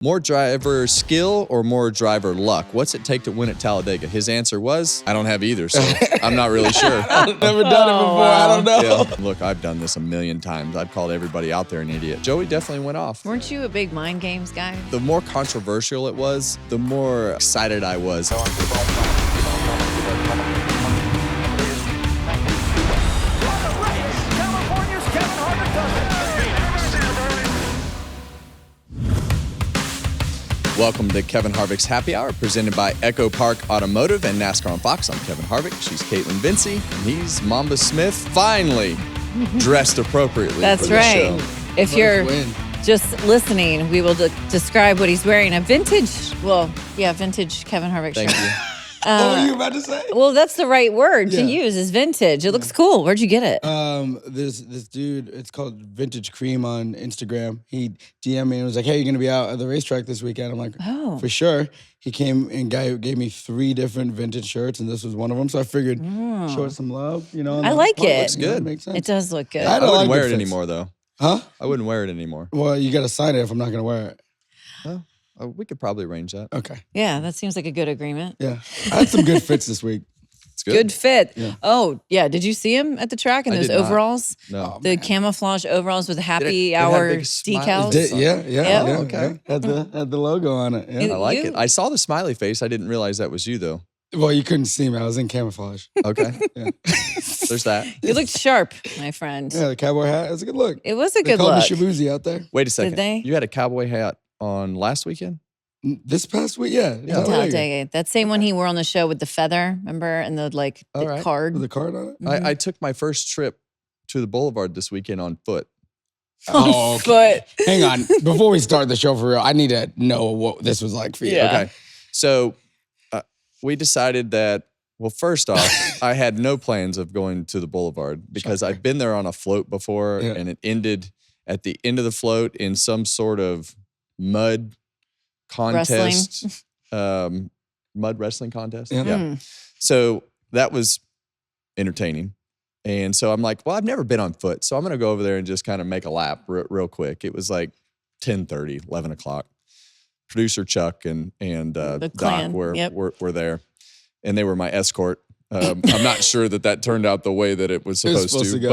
More driver skill or more driver luck? What's it take to win at Talladega? His answer was, I don't have either, so I'm not really sure. I've never done it before. I don't know. Yeah. Look, I've done this a million times. I've called everybody out there an idiot. Joey definitely went off. Weren't you a big mind games guy? The more controversial it was, the more excited I was. Welcome to Kevin Harvick's Happy Hour, presented by Echo Park Automotive and NASCAR on Fox. I'm Kevin Harvick. She's Kaitlyn Vincie. And he's Mamba Smith, finally dressed appropriately. That's for right. the show. If you're just listening, we will describe what he's wearing. A vintage, vintage Kevin Harvick shirt. Thank you. What were you about to say? Well, that's the right word to use, is vintage. It looks cool. Where'd you get it? This dude, it's called Vintage Cream on Instagram. He DM'd me and was like, hey, you're going to be out at the racetrack this weekend. I'm like, oh, for sure. He came and gave me 3 different vintage shirts, and this was one of them. So I figured, show it some love. You know, I like it. Looks good. Makes sense. It does look good. I wouldn't wear it anymore, though. Huh? I wouldn't wear it anymore. Well, you got to sign it if I'm not going to wear it. Well, we could probably arrange that. Okay. Yeah, that seems like a good agreement. Yeah. I had some good fits this week. It's good. Good fit. Yeah. Oh, yeah. Did you see him at the track in I those did not. overalls? No. The camouflage overalls with the happy It had hour big smileys. decals. Yeah. okay. Had the logo on it. Yeah. You- I like it. I saw the smiley face. I didn't realize that was you, though. Well, you couldn't see me. I was in camouflage. Okay. Yeah. There's that. You looked sharp, my friend. Yeah, the cowboy hat. It was a good look. It was a They good called look. me Shabuzi out there. Wait a second. they? You had a cowboy hat on last weekend? This past week, yeah. Talladega. That same one he wore on the show with the feather, remember? And the All right. card. With the card on it? I took my first trip to the Boulevard this weekend on foot. Oh, Foot. Hang on. Before we start the show for real, I need to know what this was like for you. Yeah. Okay. So we decided that, well, first off, I had no plans of going to the Boulevard because I've been there on a float before, and it ended at the end of the float in some sort of mud contest. Mud wrestling contest. Yeah. So that was entertaining. And so I'm like, well, I've never been on foot, so I'm going to go over there and just kind of make a lap real quick. It was like 10:30, 11 o'clock. Producer Chuck and Doc clan. were there, and they were my escort. I'm not sure that turned out the way that it was supposed to go.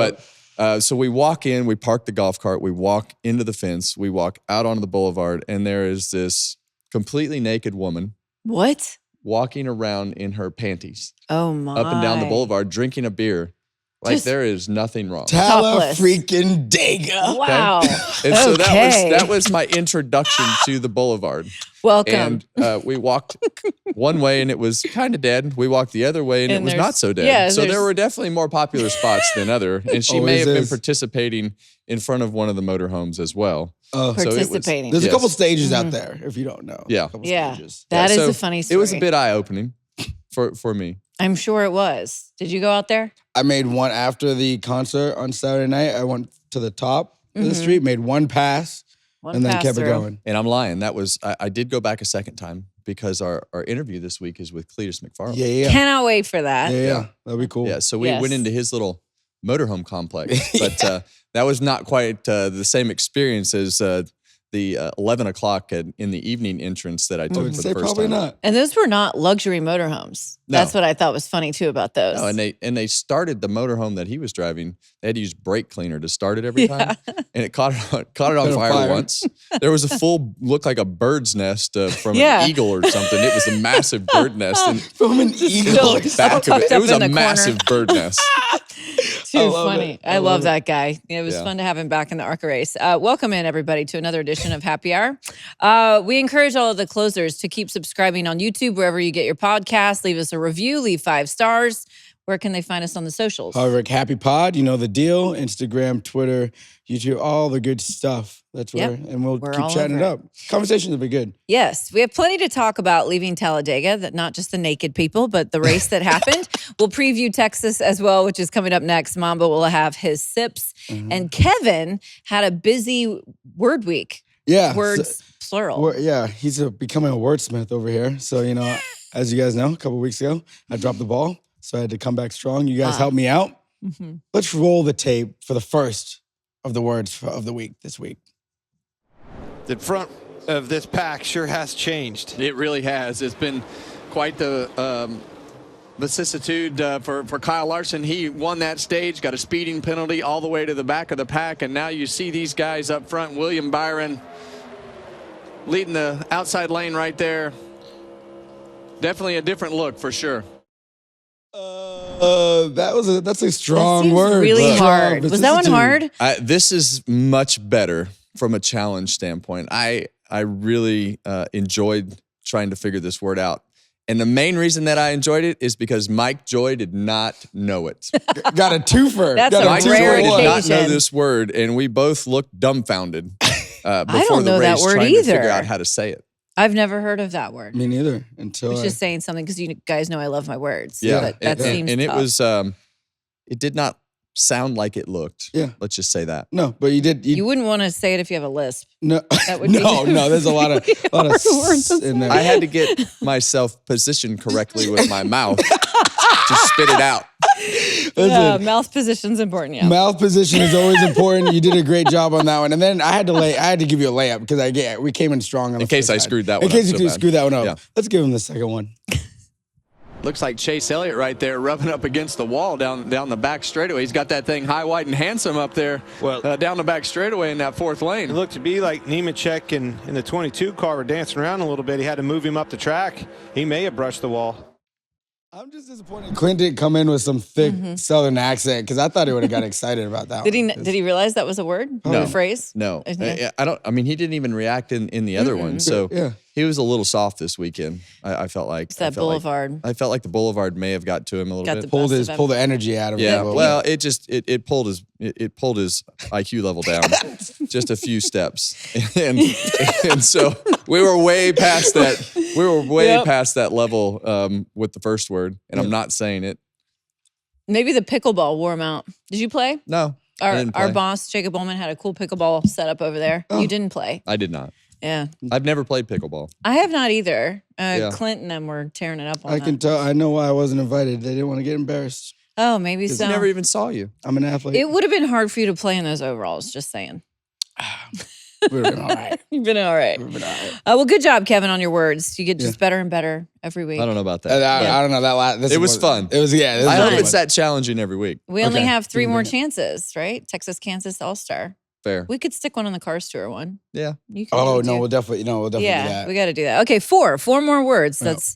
But so we walk in, we park the golf cart, we walk into the fence, we walk out onto the boulevard, and there is this completely naked woman What? walking around in her panties Oh, my. up and down the boulevard, drinking a beer. Like Just- there is nothing wrong. Topless. freaking Dega. Wow. And so Okay. that was my introduction to the Boulevard. Welcome. And we walked one way and it was kind of dead. We walked the other way and it was there's- not so dead. yeah, so there there's- were definitely more popular spots than other. And she may Always have been is. participating in front of one of the motorhomes as well. Oh, So it was- Participating. there's Yes. a couple stages out there, if you don't know. Yeah. A couple Yeah. stages. That is so a funny story. It was a bit eye-opening for me. I'm sure it was. Did you go out there? I made one after the concert on Saturday night. I went to the top of the street, made one pass, and then pass kept it through. going. And I'm lying. That was I did go back a second time because our interview this week is with Cletus McFarland. Yeah. Cannot wait for that. Yeah. That'd be cool. Yeah, so we Yes. went into his little motorhome complex, but that was not quite the same experience as the 11 o'clock in the evening entrance that I I took would for say the first probably time. not. And those were not luxury motorhomes. No. That's what I thought was funny too about those. No, and they started the motorhome that he was driving. They had to use brake cleaner to start it every time, and it caught it on Lit on fire, fire. once. There was a full looked like a bird's nest from Yeah. an eagle or something. It was a massive bird nest, and From an still- eagle. the back of tucked it, up it was in a the corner. massive bird nest. Too love funny. it. I love that guy. It was Yeah. fun to have him back in the ARCA race. Welcome in, everybody, to another edition of Happy Hour. We encourage all of the closers to keep subscribing on YouTube, wherever you get your podcasts. Leave us a review, leave 5 stars. Where can they find us on the socials? Harvick Happy Pod, you know the deal. Instagram, Twitter, YouTube, all the good stuff. That's where, and we'll We're keep all chatting it over up. Conversations will be good. Yes, we have plenty to talk about leaving Talladega, that not just the naked people, but the race that happened. We'll preview Texas as well, which is coming up next. Mamba will have his sips. And Kevin had a busy word week. Yeah. Words, plural. He's becoming a wordsmith over here. So, you know, as you guys know, a couple weeks ago, I dropped the ball. So I had to come back strong. You guys helped me out. Let's roll the tape for the first of the words of the week this week. In front of this pack sure has changed. It really has. It's been quite the vicissitude for Kyle Larson. He won that stage, got a speeding penalty all the way to the back of the pack, and now you see these guys up front. William Byron leading the outside lane right there. Definitely a different look for sure. That's a strong That word. really Strong hard. Was that one vicissitude. hard? This is much better from a challenge standpoint. I really enjoyed trying to figure this word out. And the main reason that I enjoyed it is because Mike Joy did not know it. Got a twofer. That's Got a Mike rare Joy did not know occasion. this word, and we both looked dumbfounded before don't the know that race word trying to figure either. out how to say it. I've never heard of that word. Me neither. I Until was I, just saying something because you guys know I love my words. Yeah, But that seems and it tough. was it did not sound like it looked. Yeah. Let's just say that. no, but you did. You wouldn't want to say it if you have a lisp. No, That would be no. There's a lot of really hard word to in there. I had to get myself positioned correctly with my mouth to spit it out. Yeah, mouth position's important. Yeah. Mouth position is always important. You did a great job on that one. And then I had to give you a layup because we came in strong on the In case first I side. screwed that In one case up you so bad. screwed that one up. Yeah. Let's give him the second one. Looks like Chase Elliott right there rubbing up against the wall down the back straightaway. He's got that thing high, wide, and handsome up there down the back straightaway in that fourth lane. It looked to be like Nemechek in the 22 car were dancing around a little bit. He had to move him up the track. He may have brushed the wall. I'm just disappointed Clint didn't come in with some thick Southern accent because I thought he would have got excited about that Did he? one. Did he realize that was a word? No. A phrase? No, Okay. I don't. I mean, he didn't even react in the other one. So Yeah. he was a little soft this weekend. I felt like It's that boulevard. I felt like the boulevard may have got to him a little Got bit. the Pulled best of the energy out of him. Yeah, a little well, it pulled his IQ level down just a few steps, and so we were way past that. We were way past that level with the first word, and I'm not saying it. Maybe the pickleball wore him out. Did you play? No, I didn't play. Our boss Jacob Bowman had a cool pickleball setup over there. You didn't play. I did not. Yeah, I've never played pickleball. I have not either. Yeah. Clint and them were tearing it up on I that. can tell. I know why I wasn't invited. They didn't want to get embarrassed. Oh, maybe I so. never even saw you. I'm an athlete. It would have been hard for you to play in those overalls. Just saying. would have been all right. You've been all right. Would have been all right. Well, good job, Kevin, on your words. You get just better and better every week. I don't know about that. I don't know that. It was fun. It was This I is hope fun. it's that challenging every week. We only Okay. have 3 Keep more moving. chances, right? Texas, Kansas, All-Star. Fair. We could stick one on the Cars Tour one. Yeah. You can Oh do no, too. we'll definitely do yeah, that. we got to do that. Okay, 4 more words. Yeah. That's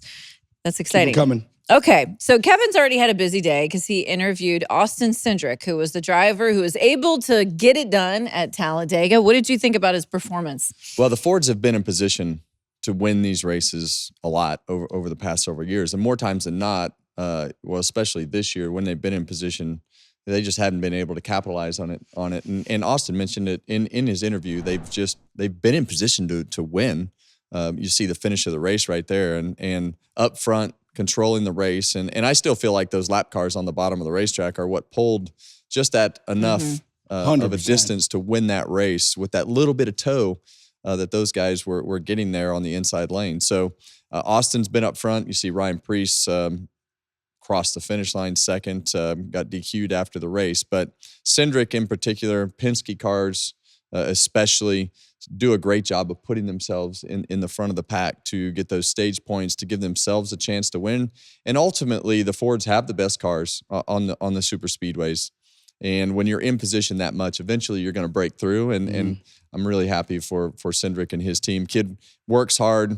Keep exciting. it coming. Okay, so Kevin's already had a busy day because he interviewed Austin Cindric, who was the driver who was able to get it done at Talladega. What did you think about his performance? Well, the Fords have been in position to win these races a lot over the past several years, and more times than not. Well, especially this year when they've been in position, they just haven't been able to capitalize on it. And Austin mentioned it in his interview. They've been in position to win. You see the finish of the race right there, and up front, controlling the race. And I still feel like those lap cars on the bottom of the racetrack are what pulled just that enough of a 100%. distance to win that race with that little bit of toe that those guys were getting there on the inside lane. So Austin's been up front. You see Ryan Preece crossed the finish line second, got DQ'd after the race. But Cindric in particular, Penske cars especially, do a great job of putting themselves in the front of the pack to get those stage points, to give themselves a chance to win. And ultimately, the Fords have the best cars on the super speedways. And when you're in position that much, eventually you're going to break through. And I'm really happy for Cindric and his team. Kid works hard,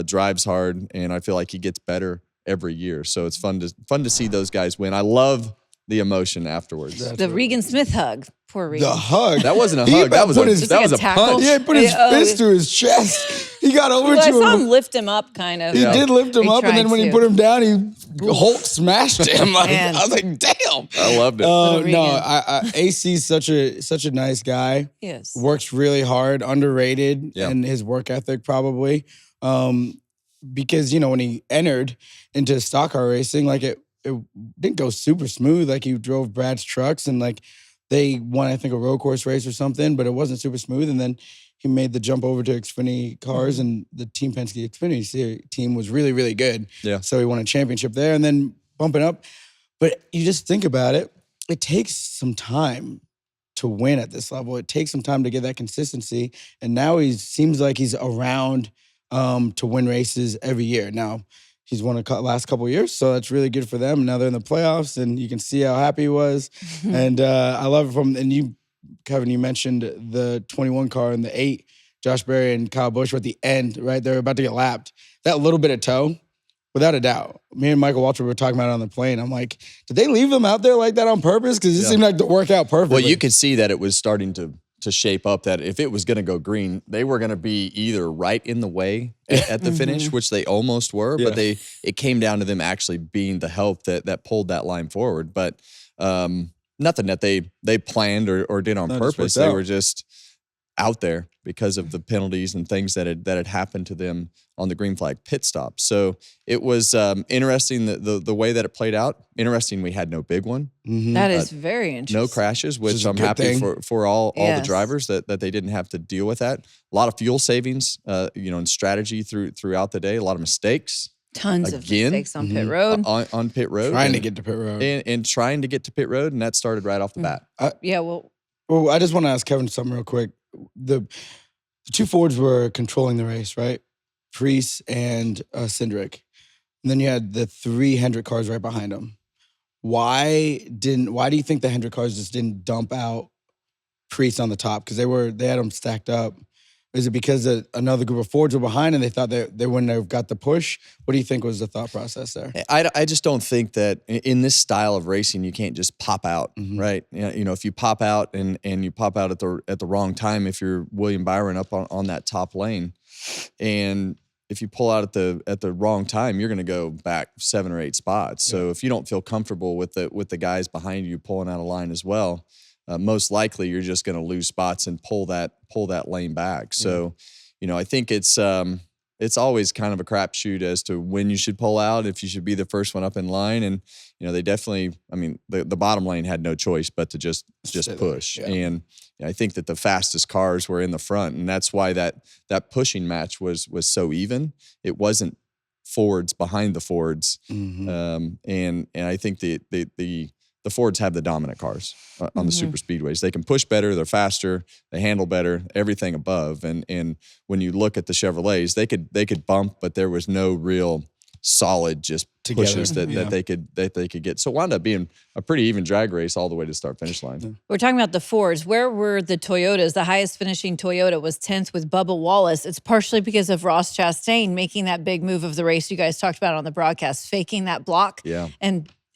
drives hard, and I feel like he gets better every year. So it's fun to see those guys win. I love the emotion afterwards. The Regan Smith hug. Poor Regan. The hug. That wasn't a He hug. That was put a his- that was a tackle? punch. Yeah, he put his Yeah, fist to his chest. He got over Well, I to saw him. him lift him up, kind of. He Yeah. did lift him He up, and then tried when he to. put him down, he Hulk smashed him. Like, Man. I was like, damn. I loved it. Little No, Regan. AC's such a nice guy. Yes. Works really hard, underrated, Yeah. and his work ethic probably. Because when he entered into stock car racing, like it didn't go super smooth. Like he drove Brad's trucks, and like they won, I think, a road course race or something, but it wasn't super smooth. And then he made the jump over to Xfinity cars, and the Team Penske Xfinity team was really, really good. Yeah. So he won a championship there, and then bumping up. But you just think about it, it takes some time to win at this level. It takes some time to get that consistency. And now he seems like he's around to win races every year. Now, he's won the last couple of years, so that's really good for them. Now they're in the playoffs, and you can see how happy he was. And I love it and you, Kevin, you mentioned the 21 car and the 8, Josh Berry and Kyle Busch were at the end, right? They were about to get lapped. That little bit of toe, without a doubt. Me and Michael Waltrip were talking about it on the plane. I'm like, did they leave them out there like that on purpose? Because it seemed like to work out perfectly. Well, you could see that it was starting to shape up, that if it was going to go green, they were going to be either right in the way at the finish, which they almost were, but it came down to them actually being the help that pulled that line forward. But nothing that they planned or did on purpose. They were just out there because of the penalties and things that had happened to them on the green flag pit stop. So it was interesting the way that it played out. Interesting, we had no big one. That is very interesting. No crashes, which I'm happy for all the drivers that they didn't have to deal with that. A lot of fuel savings, and strategy throughout the day. A lot of mistakes. Tons of mistakes on pit road. On pit road. Trying to get to pit road. And trying to get to pit road, and that started right off the bat. Well, I just want to ask Kevin something real quick. The 2 Fords were controlling the race, right? Preece and Cindric. And then you had the 3 Hendrick cars right behind them. Why do you think the Hendrick cars just didn't dump out Preece on the top? Because they had them stacked up. Is it because another group of Fords were behind and they thought they wouldn't have got the push? What do you think was the thought process there? I just don't think that in this style of racing you can't just pop out, right? If you pop out and you pop out at the wrong time, if you're William Byron up on that top lane, and if you pull out at the wrong time, you're going to go back 7 or 8 spots. So if you don't feel comfortable with the guys behind you pulling out a line as well, most likely you're just going to lose spots and pull that lane back. So, I think it's always kind of a crapshoot as to when you should pull out, if you should be the first one up in line. And, they definitely, the bottom lane had no choice but to just push. Yeah. And I think that the fastest cars were in the front, and that's why that pushing match was so even. It wasn't Fords behind the Fords. And I think the Fords have the dominant cars on the super speedways. They can push better, they're faster, they handle better, everything above. And when you look at the Chevrolets, they could bump, but there was no real solid just pushes that they could get. So it wound up being a pretty even drag race all the way to start finish line. We're talking about the Fords. Where were the Toyotas? The highest finishing Toyota was 10th with Bubba Wallace. It's partially because of Ross Chastain making that big move of the race you guys talked about on the broadcast, faking that block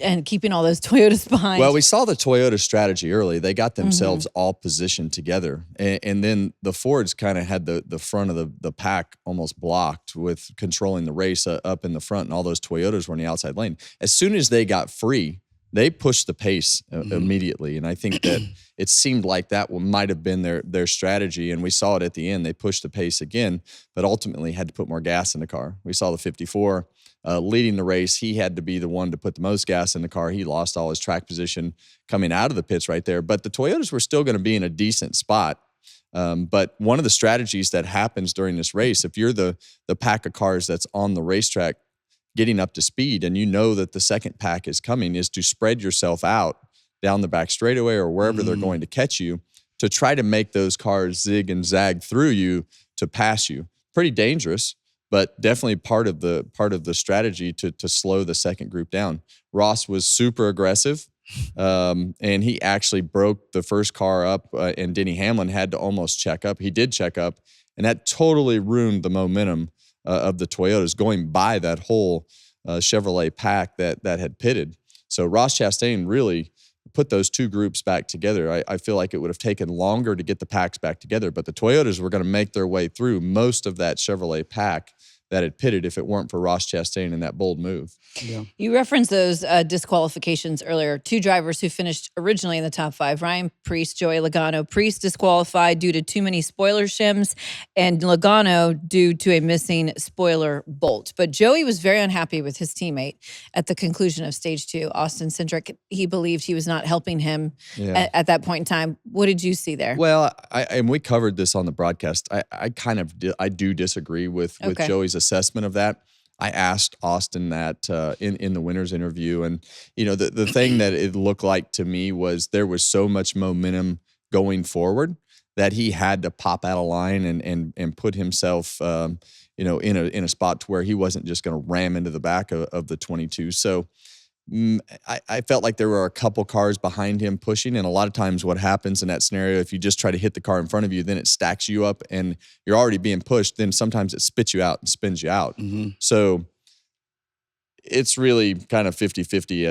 and keeping all those Toyotas behind. Well, we saw the Toyota strategy early. They got themselves all positioned together. And then the Fords kind of had the front of the pack almost blocked with controlling the race up in the front, and all those Toyotas were in the outside lane. As soon as they got free, they pushed the pace immediately. And I think that it seemed like that might have been their strategy. And we saw it at the end. They pushed the pace again, but ultimately had to put more gas in the car. We saw the 54 leading the race. He had to be the one to put the most gas in the car. He lost all his track position coming out of the pits right there. But the Toyotas were still going to be in a decent spot. But one of the strategies that happens during this race, if you're the pack of cars that's on the racetrack getting up to speed and you know that the second pack is coming, is to spread yourself out down the back straightaway or wherever they're going to catch you to try to make those cars zig and zag through you to pass you. Pretty dangerous, but definitely part of the strategy to slow the second group down. Ross was super aggressive, and he actually broke the first car up, and Denny Hamlin had to almost check up. He did check up, and that totally ruined the momentum of the Toyotas going by that whole Chevrolet pack that had pitted. So Ross Chastain really put those two groups back together. I feel like it would have taken longer to get the packs back together, but the Toyotas were going to make their way through most of that Chevrolet pack that had pitted if it weren't for Ross Chastain and that bold move. Yeah. You referenced those disqualifications earlier. 2 drivers who finished originally in the top 5, Ryan Preece, Joey Logano. Preece disqualified due to too many spoiler shims, and Logano due to a missing spoiler bolt. But Joey was very unhappy with his teammate at the conclusion of stage 2, Austin Cindric. He believed he was not helping him at that point in time. What did you see there? Well, and we covered this on the broadcast. I do disagree with Joey's assessment of that. I asked Austin that in the winner's interview, and the thing that it looked like to me was there was so much momentum going forward that he had to pop out of line and put himself, in a spot to where he wasn't just going to ram into the back of the 22. So I felt like there were a couple cars behind him pushing, and a lot of times what happens in that scenario, if you just try to hit the car in front of you, then it stacks you up and you're already being pushed, then sometimes it spits you out and spins you out. Mm-hmm. So it's really kind of 50-50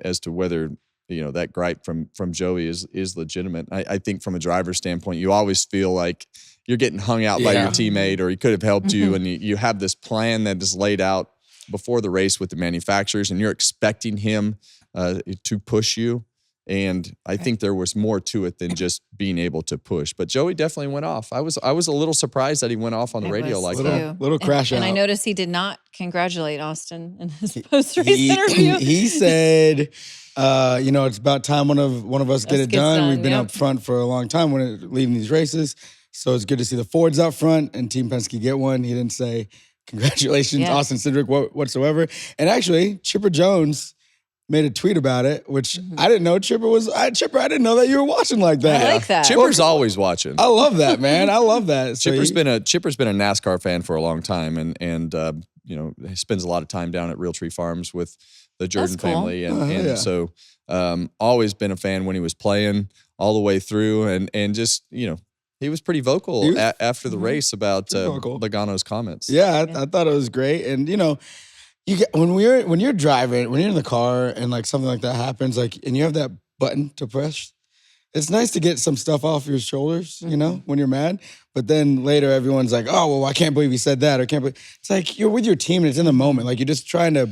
as to whether that gripe from Joey is legitimate. I think from a driver's standpoint, you always feel like you're getting hung out by your teammate, or he could have helped you, and you have this plan that is laid out before the race with the manufacturers, and you're expecting him to push you. And I think there was more to it than just being able to push. But Joey definitely went off. I was a little surprised that he went off on the radio like that. Little crash out. And I noticed he did not congratulate Austin in his post-race interview. He said, it's about time one of us get it done. We've been up front for a long time leading these races. So it's good to see the Fords out front and Team Penske get one. He didn't say congratulations, Austin Cindric whatsoever. And actually, Chipper Jones made a tweet about it, which I didn't know Chipper was. Chipper, I didn't know that you were watching like that. I like that. Chipper's always watching. I love that, man. I love that. So Chipper's been a NASCAR fan for a long time, and he spends a lot of time down at Realtree Farms with the Jordan family, and so always been a fan when he was playing all the way through, and just he was pretty vocal after the race about Logano's comments. Yeah, I thought it was great, and you get when you're driving, when you're in the car, and like something like that happens, and you have that button to press. It's nice to get some stuff off your shoulders, when you're mad. But then later, everyone's like, "Oh, well, I can't believe he said that," or "Can't believe." It's like you're with your team, and it's in the moment. Like you're just trying to.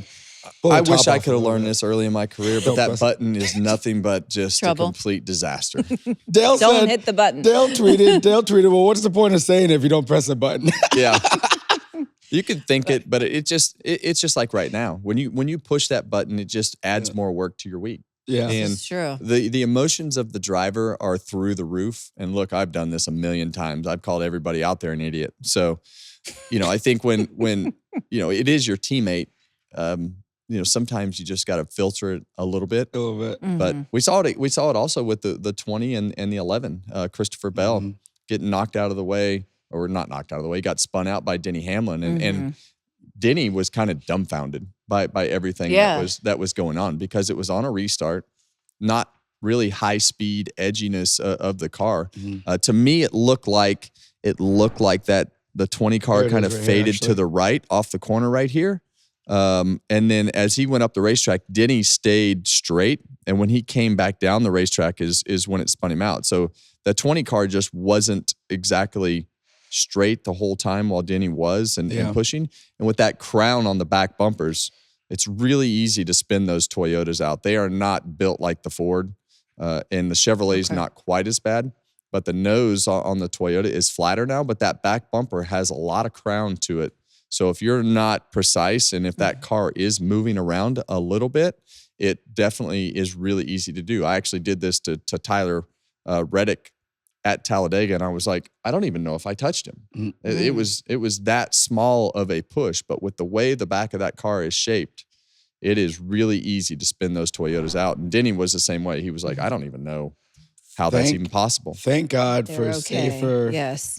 I wish I could have learned this early in my career, but that button is nothing but just a complete disaster. Dale don't said, hit the button. Dale tweeted, "Well, what's the point of saying it if you don't press the button?" Yeah. You could think it, but it's just like right now. When you push that button, it just adds more work to your week. Yeah, and it's true. The emotions of the driver are through the roof. And look, I've done this a million times. I've called everybody out there an idiot. So, I think when it is your teammate, sometimes you just got to filter it a little bit. But we saw it also with the 20 and the 11. Christopher Bell getting knocked out of the way. Or not knocked out of the way, he got spun out by Denny Hamlin, and Denny was kind of dumbfounded by everything that was going on, because it was on a restart, not really high speed edginess of the car. To me, it looked like that the 20 car kind of faded to the right off the corner right here, and then as he went up the racetrack, Denny stayed straight, and when he came back down the racetrack is when it spun him out. So the 20 car just wasn't exactly straight the whole time while Denny was and pushing. And with that crown on the back bumpers, it's really easy to spin those Toyotas out. They are not built like the Ford, and the Chevrolet's not quite as bad, but the nose on the Toyota is flatter now, but that back bumper has a lot of crown to it. So if you're not precise, and if that car is moving around a little bit, it definitely is really easy to do. I actually did this to Tyler Reddick at Talladega, and I was like, I don't even know if I touched him. It was that small of a push, but with the way the back of that car is shaped, it is really easy to spin those Toyotas out. And Denny was the same way. He was like, I don't even know how that's even possible. Thank God for safer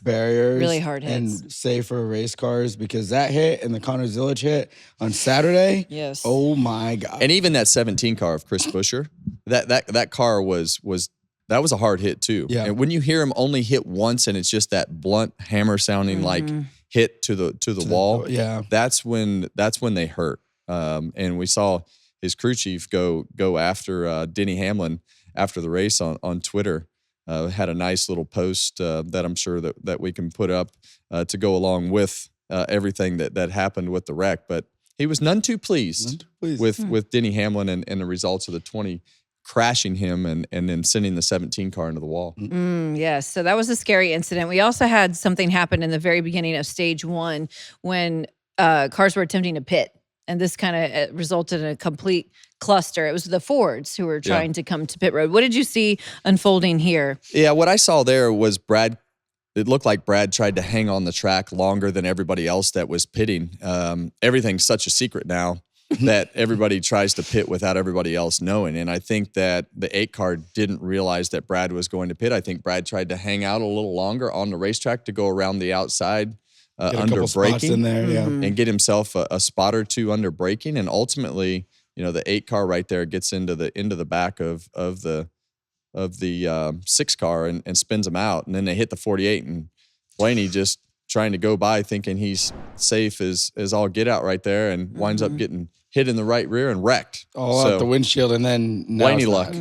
barriers, really hard hits, and safer race cars, because that hit and the Connor Zilic hit on Saturday, oh my God. And even that 17 car of Chris Buescher, that car was that was a hard hit too. Yeah. And when you hear him only hit once, and it's just that blunt hammer sounding like hit to the wall, that's when they hurt. And we saw his crew chief go after Denny Hamlin after the race on Twitter. Had a nice little post that I'm sure that we can put up to go along with everything that happened with the wreck. But he was none too pleased with Denny Hamlin and the results of the 20 crashing him and then sending the 17 car into the wall. Yes, so that was a scary incident. We also had something happen in the very beginning of stage 1 when cars were attempting to pit. And this kind of resulted in a complete cluster. It was the Fords who were trying to come to pit road. What did you see unfolding here? Yeah, what I saw there was Brad. It looked like Brad tried to hang on the track longer than everybody else that was pitting. Everything's such a secret now. that everybody tries to pit without everybody else knowing. And I think that the 8 car didn't realize that Brad was going to pit. I think Brad tried to hang out a little longer on the racetrack to go around the outside under braking in there, and get himself a spot or two under braking. And ultimately, the 8 car right there gets into the back of the 6 car and spins him out. And then they hit the 48, and Blaney just trying to go by thinking he's safe as all get out right there, and winds up getting hit in the right rear and wrecked. All out the windshield, and then Blaney luck.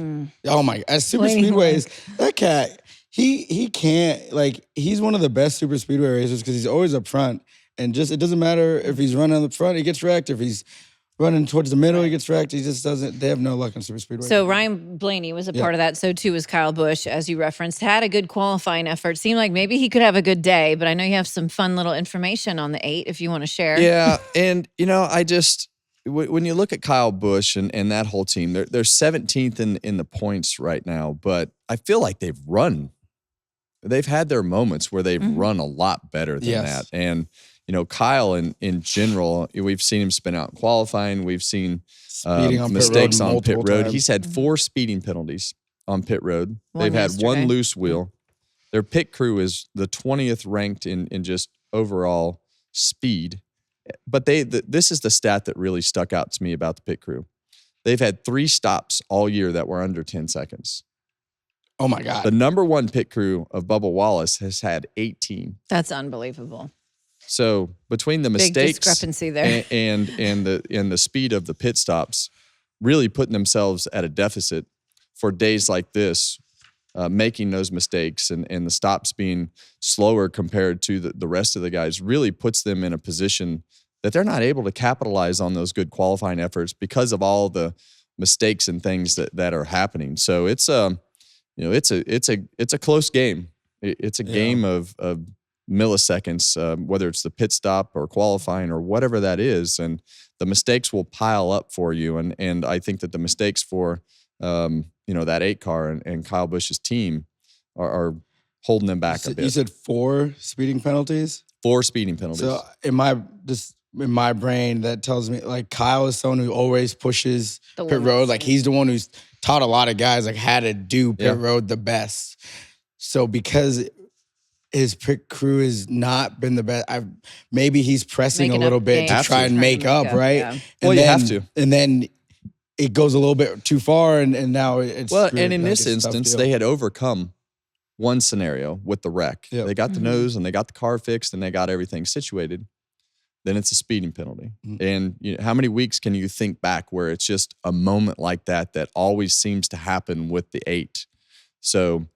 Oh my! As super speedways, that cat, he can't, like, he's one of the best super speedway racers because he's always up front, and just it doesn't matter if he's running on the front, he gets wrecked. If he's running towards the middle, he gets wrecked. He just doesn't. They have no luck on super speedway. So Ryan Blaney was a part of that. So too was Kyle Busch, as you referenced. Had a good qualifying effort. Seemed like maybe he could have a good day, but I know you have some fun little information on the 8 if you want to share. Yeah, and I just when you look at Kyle Busch and that whole team, they're 17th in the points right now, but I feel like they've had their moments where they've run a lot better than that. And Kyle in general, we've seen him spin out in qualifying. We've seen mistakes on pit road. He's had 4 speeding penalties on pit road. They've had 1 loose wheel. Their pit crew is the 20th ranked in just overall speed. But this is the stat that really stuck out to me about the pit crew. They've had 3 stops all year that were under 10 seconds. Oh my God. The number 1 pit crew of Bubba Wallace has had 18. That's unbelievable. So between the Big mistakes discrepancy there. and the speed of the pit stops, really putting themselves at a deficit for days like this, making those mistakes and the stops being slower compared to the rest of the guys, really puts them in a position that they're not able to capitalize on those good qualifying efforts because of all the mistakes and things that are happening. So it's a close game. It's a game of milliseconds, whether it's the pit stop or qualifying or whatever that is, and the mistakes will pile up for you. And I think that the mistakes for that 8 car and Kyle Busch's team are holding them back a bit. You said 4 speeding penalties? 4 speeding penalties. So in my brain, that tells me, like, Kyle is someone who always pushes pit road. Like, he's the one who's taught a lot of guys, like, how to do pit road the best. So because his pit crew has not been the best, maybe he's pressing a little bit to try and make up, right? Yeah. Well, you have to. And then it goes a little bit too far, and now it's and in this instance, they had overcome one scenario with the wreck. Yep. They got the nose and they got the car fixed and they got everything situated. Then it's a speeding penalty. And how many weeks can you think back where it's just a moment like that always seems to happen with the 8? So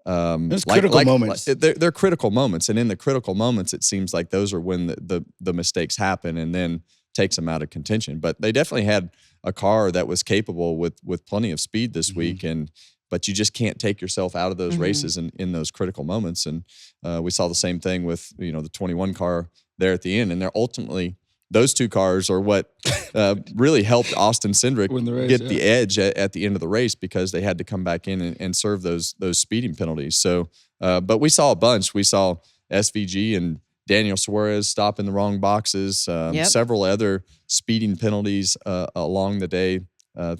there's critical moments. They're critical moments, and in the critical moments, it seems like those are when the mistakes happen, and then takes them out of contention. But they definitely had a car that was capable with plenty of speed this week, but you just can't take yourself out of those races in those critical moments. And we saw the same thing with the 21 car there at the end, and they're ultimately. Those 2 cars are what really helped Austin Cindric get the edge at the end of the race, because they had to come back in and serve those speeding penalties. So, but we saw a bunch. We saw SVG and Daniel Suarez stop in the wrong boxes. Several other speeding penalties along the day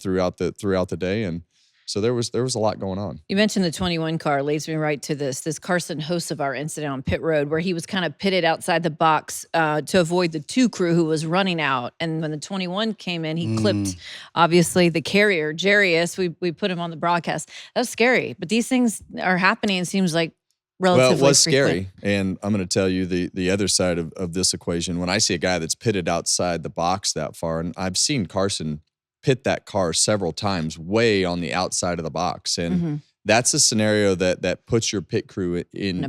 throughout the day, and so there was a lot going on. You mentioned the 21 car, leads me right to this Carson Hocevar incident on pit road, where he was kind of pitted outside the box to avoid the 2 crew who was running out. And when the 21 came in, he clipped, obviously, the carrier, Jarius. We put him on the broadcast. That was scary. But these things are happening, it seems like, relatively Well, it was frequent. scary. And I'm going to tell you the other side of this equation. When I see a guy that's pitted outside the box that far, and I've seen Carson pit that car several times way on the outside of the box, and that's a scenario that puts your pit crew in a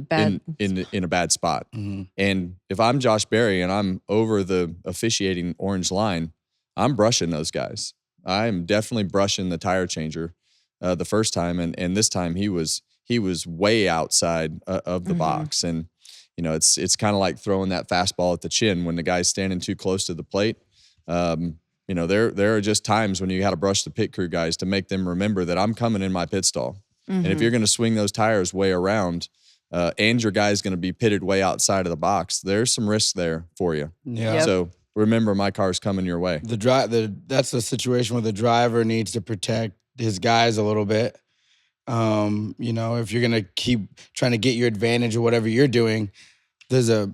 bad spot. And if I'm Josh Berry and I'm over the officiating orange line, I'm brushing those guys. I'm definitely brushing the tire changer the first time, and this time he was way outside of the box. And it's kind of like throwing that fastball at the chin when the guy's standing too close to the plate. There are just times when you got to brush the pit crew guys to make them remember that I'm coming in my pit stall. And if you're going to swing those tires way around, and your guy's going to be pitted way outside of the box, there's some risk there for you. Yeah. So remember my car's coming your way. That's the situation where the driver needs to protect his guys a little bit. You know, if you're gonna keep trying to get your advantage or whatever you're doing, the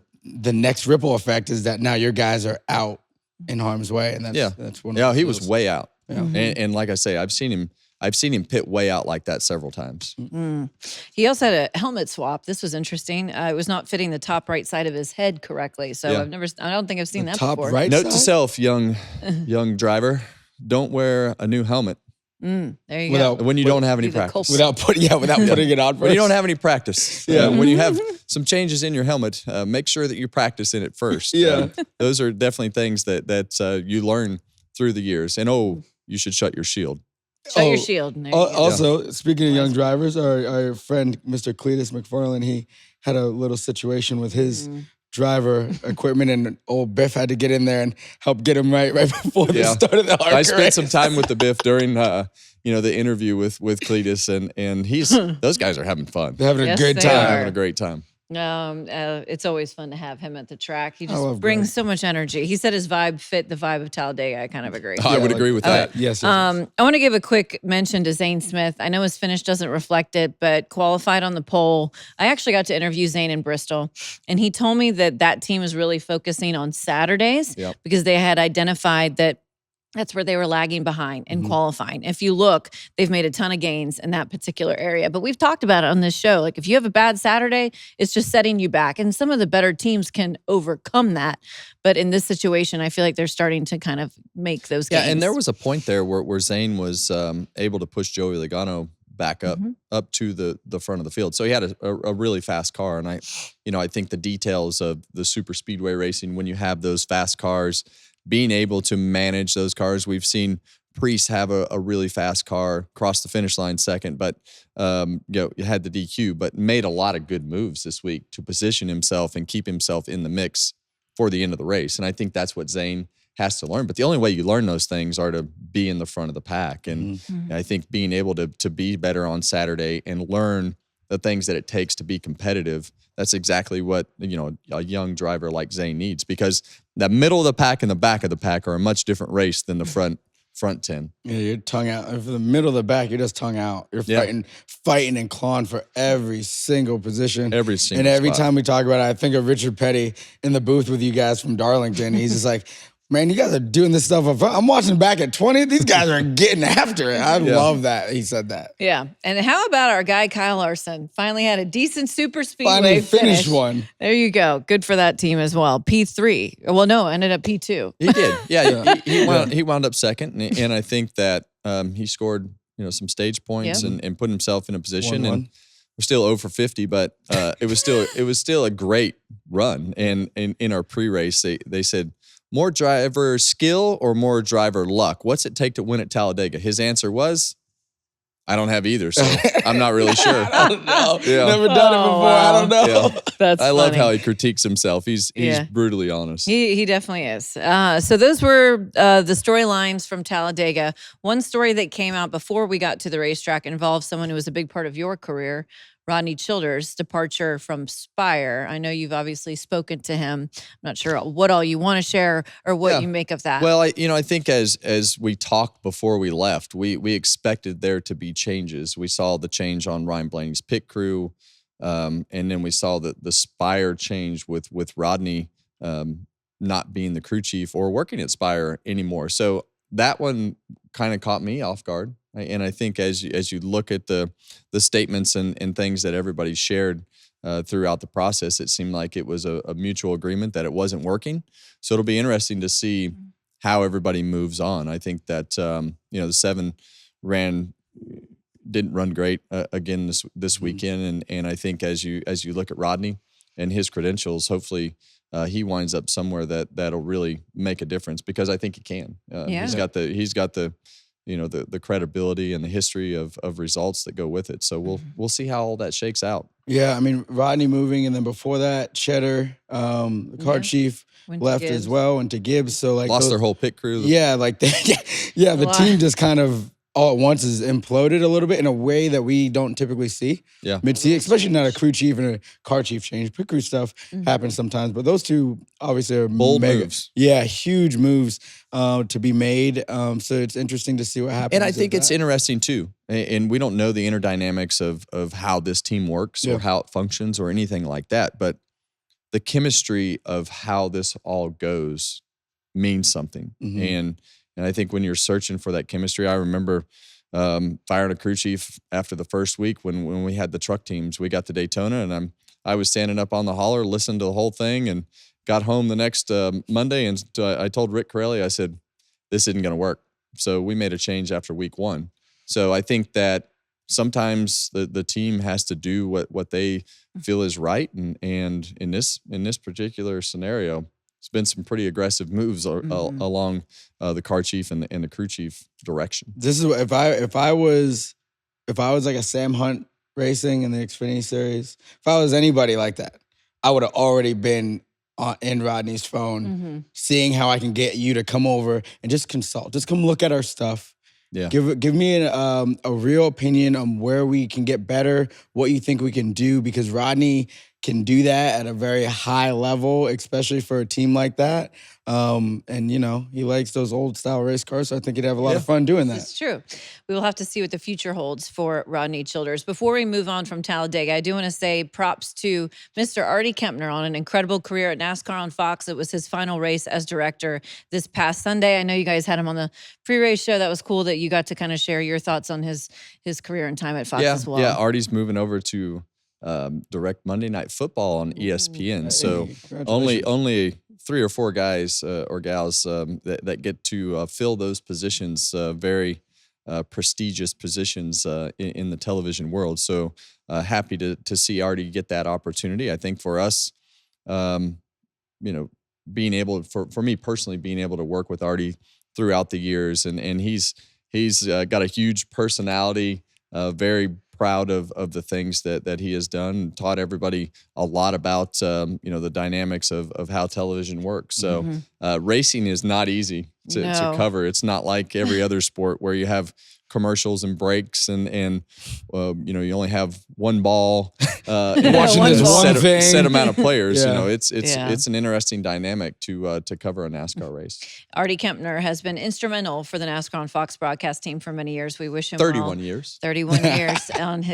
next ripple effect is that now your guys are out in harm's way, and that's one. Yeah, he was way out. Yeah. And like I say, I've seen him pit way out like that several times. He also had a helmet swap. This was interesting. It was not fitting the top right side of his head correctly. So I don't think I've seen that top before. right Note side? to self, young driver, don't wear a new helmet There you go. when you don't have any Be the practice. culprit. without putting it on. When you don't have any practice. When you have some changes in your helmet, make sure that you practice in it first. Those are definitely things that you learn through the years. And you should shut your shield. Shut your shield. There you go. Also, speaking of young drivers, our friend Mr. Cletus McFarland, he had a little situation with his driver equipment, and old Biff had to get in there and help get him right before the start of the hard I spent some time with the Biff during the interview with Cletus, and those guys are having fun. They're having a good they time. are. Having a great time. It's always fun to have him at the track. He I love just brings Greg. so much energy. He said his vibe fit the vibe of Talladega. I kind of agree. I would agree with that. Yes. I want to give a quick mention to Zane Smith. I know his finish doesn't reflect it, but qualified on the pole. I actually got to interview Zane in Bristol, and he told me that team was really focusing on Saturdays because they had identified that that's where they were lagging behind in qualifying. If you look, they've made a ton of gains in that particular area. But we've talked about it on this show. Like if you have a bad Saturday, it's just setting you back. And some of the better teams can overcome that. But in this situation, I feel like they're starting to kind of make those gains. Yeah, and there was a point there where Zane was able to push Joey Logano back up to the front of the field. So he had a really fast car. And I think the details of the super speedway racing, when you have those fast cars, being able to manage those cars. We've seen Preece have a really fast car, cross the finish line second, but had the DQ, but made a lot of good moves this week to position himself and keep himself in the mix for the end of the race. And I think that's what Zane has to learn. But the only way you learn those things are to be in the front of the pack. And I think being able to be better on Saturday and learn the things that it takes to be competitive, that's exactly what a young driver like Zane needs, because the middle of the pack and the back of the pack are a much different race than the front 10. Yeah, you're tongue out. For the middle of the back, you're just tongue out. You're fighting and clawing for every single position. Every single And every spot. time we talk about it, I think of Richard Petty in the booth with you guys from Darlington. He's just like, man, you guys are doing this stuff up front. I'm watching back at 20. These guys are getting after it. I love that he said that. Yeah. And how about our guy, Kyle Larson? Finally had a decent super speedway Finally finish. finished one. There you go. Good for that team as well. P3. Well, no, ended up P2. He did. Yeah, he wound up second. And I think that he scored some stage points and put himself in a position. 1-1. And we're still 0 for 50, but it was still a great run. And in our pre-race, they said, more driver skill or more driver luck? What's it take to win at Talladega? His answer was, I don't have either, so I'm not really sure. I don't know. Yeah. Never done it before. wow. I don't know. Yeah. That's I love funny. how he critiques himself. He's Yeah. brutally honest. He definitely is. So those were the storylines from Talladega. One story that came out before we got to the racetrack involved someone who was a big part of your career, Rodney Childers' departure from Spire. I know you've obviously spoken to him. I'm not sure what all you want to share or what you make of that. Well, I think as we talked before we left, we expected there to be changes. We saw the change on Ryan Blaney's pit crew, and then we saw the Spire change with Rodney not being the crew chief or working at Spire anymore. So that one kind of caught me off guard. And I think as you look at the statements and things that everybody shared throughout the process, it seemed like it was a mutual agreement that it wasn't working. So it'll be interesting to see how everybody moves on. I think that the 7 didn't run great again this weekend, and I think as you look at Rodney and his credentials, hopefully he winds up somewhere that'll really make a difference, because I think he can. He's got the the credibility and the history of results that go with it. So we'll see how all that shakes out. Yeah, I mean, Rodney moving, and then before that, Cheddar, the car chief, left as well, and to Gibbs. So like Lost their whole pit crew. Yeah, like the team just kind of all at once is imploded a little bit in a way that we don't typically see. Yeah. Mid-season, especially not a crew chief and a car chief change. Pit crew stuff happens sometimes, but those two obviously are Bold mega moves. Yeah, huge moves to be made. So it's interesting to see what happens. And I think with it's that. interesting too. And we don't know the inner dynamics of how this team works or how it functions or anything like that. But the chemistry of how this all goes means something. And I think when you're searching for that chemistry, I remember firing a crew chief after the first week when we had the truck teams. We got to Daytona, and I was standing up on the hauler, listened to the whole thing, and got home the next Monday, and I told Rick Corelli, I said, this isn't going to work. So we made a change after week 1. So I think that sometimes the team has to do what they feel is right, and in this particular scenario, it's been some pretty aggressive moves along the car chief and the crew chief direction. This is if I was like a Sam Hunt Racing in the Xfinity Series, if I was anybody like that, I would have already been in Rodney's phone, seeing how I can get you to come over and just consult, just come look at our stuff. Yeah, give me a real opinion on where we can get better, what you think we can do, because Rodney can do that at a very high level, especially for a team like that. And, he likes those old style race cars, so I think he'd have a lot of fun doing that. It's true. We will have to see what the future holds for Rodney Childers. Before we move on from Talladega, I do want to say props to Mr. Artie Kempner on an incredible career at NASCAR on Fox. It was his final race as director this past Sunday. I know you guys had him on the pre-race show. That was cool that you got to kind of share your thoughts on his career and time at Fox as well. Yeah, Artie's moving over to direct Monday Night Football on ESPN. So only 3 or 4 guys or gals that get to fill those positions, very prestigious positions in the television world. So happy to see Artie get that opportunity. I think for us, being able, for me personally, being able to work with Artie throughout the years, and he's got a huge personality, very proud of the things that he has done, taught everybody a lot about, the dynamics of how television works. So racing is not easy to cover. It's not like every other sport where you have commercials and breaks and you only have one ball and watching this one thing. set amount of players. Yeah. It's an interesting dynamic to cover a NASCAR race. Artie Kempner has been instrumental for the NASCAR on Fox broadcast team for many years. We wish him 31 years. 31 years.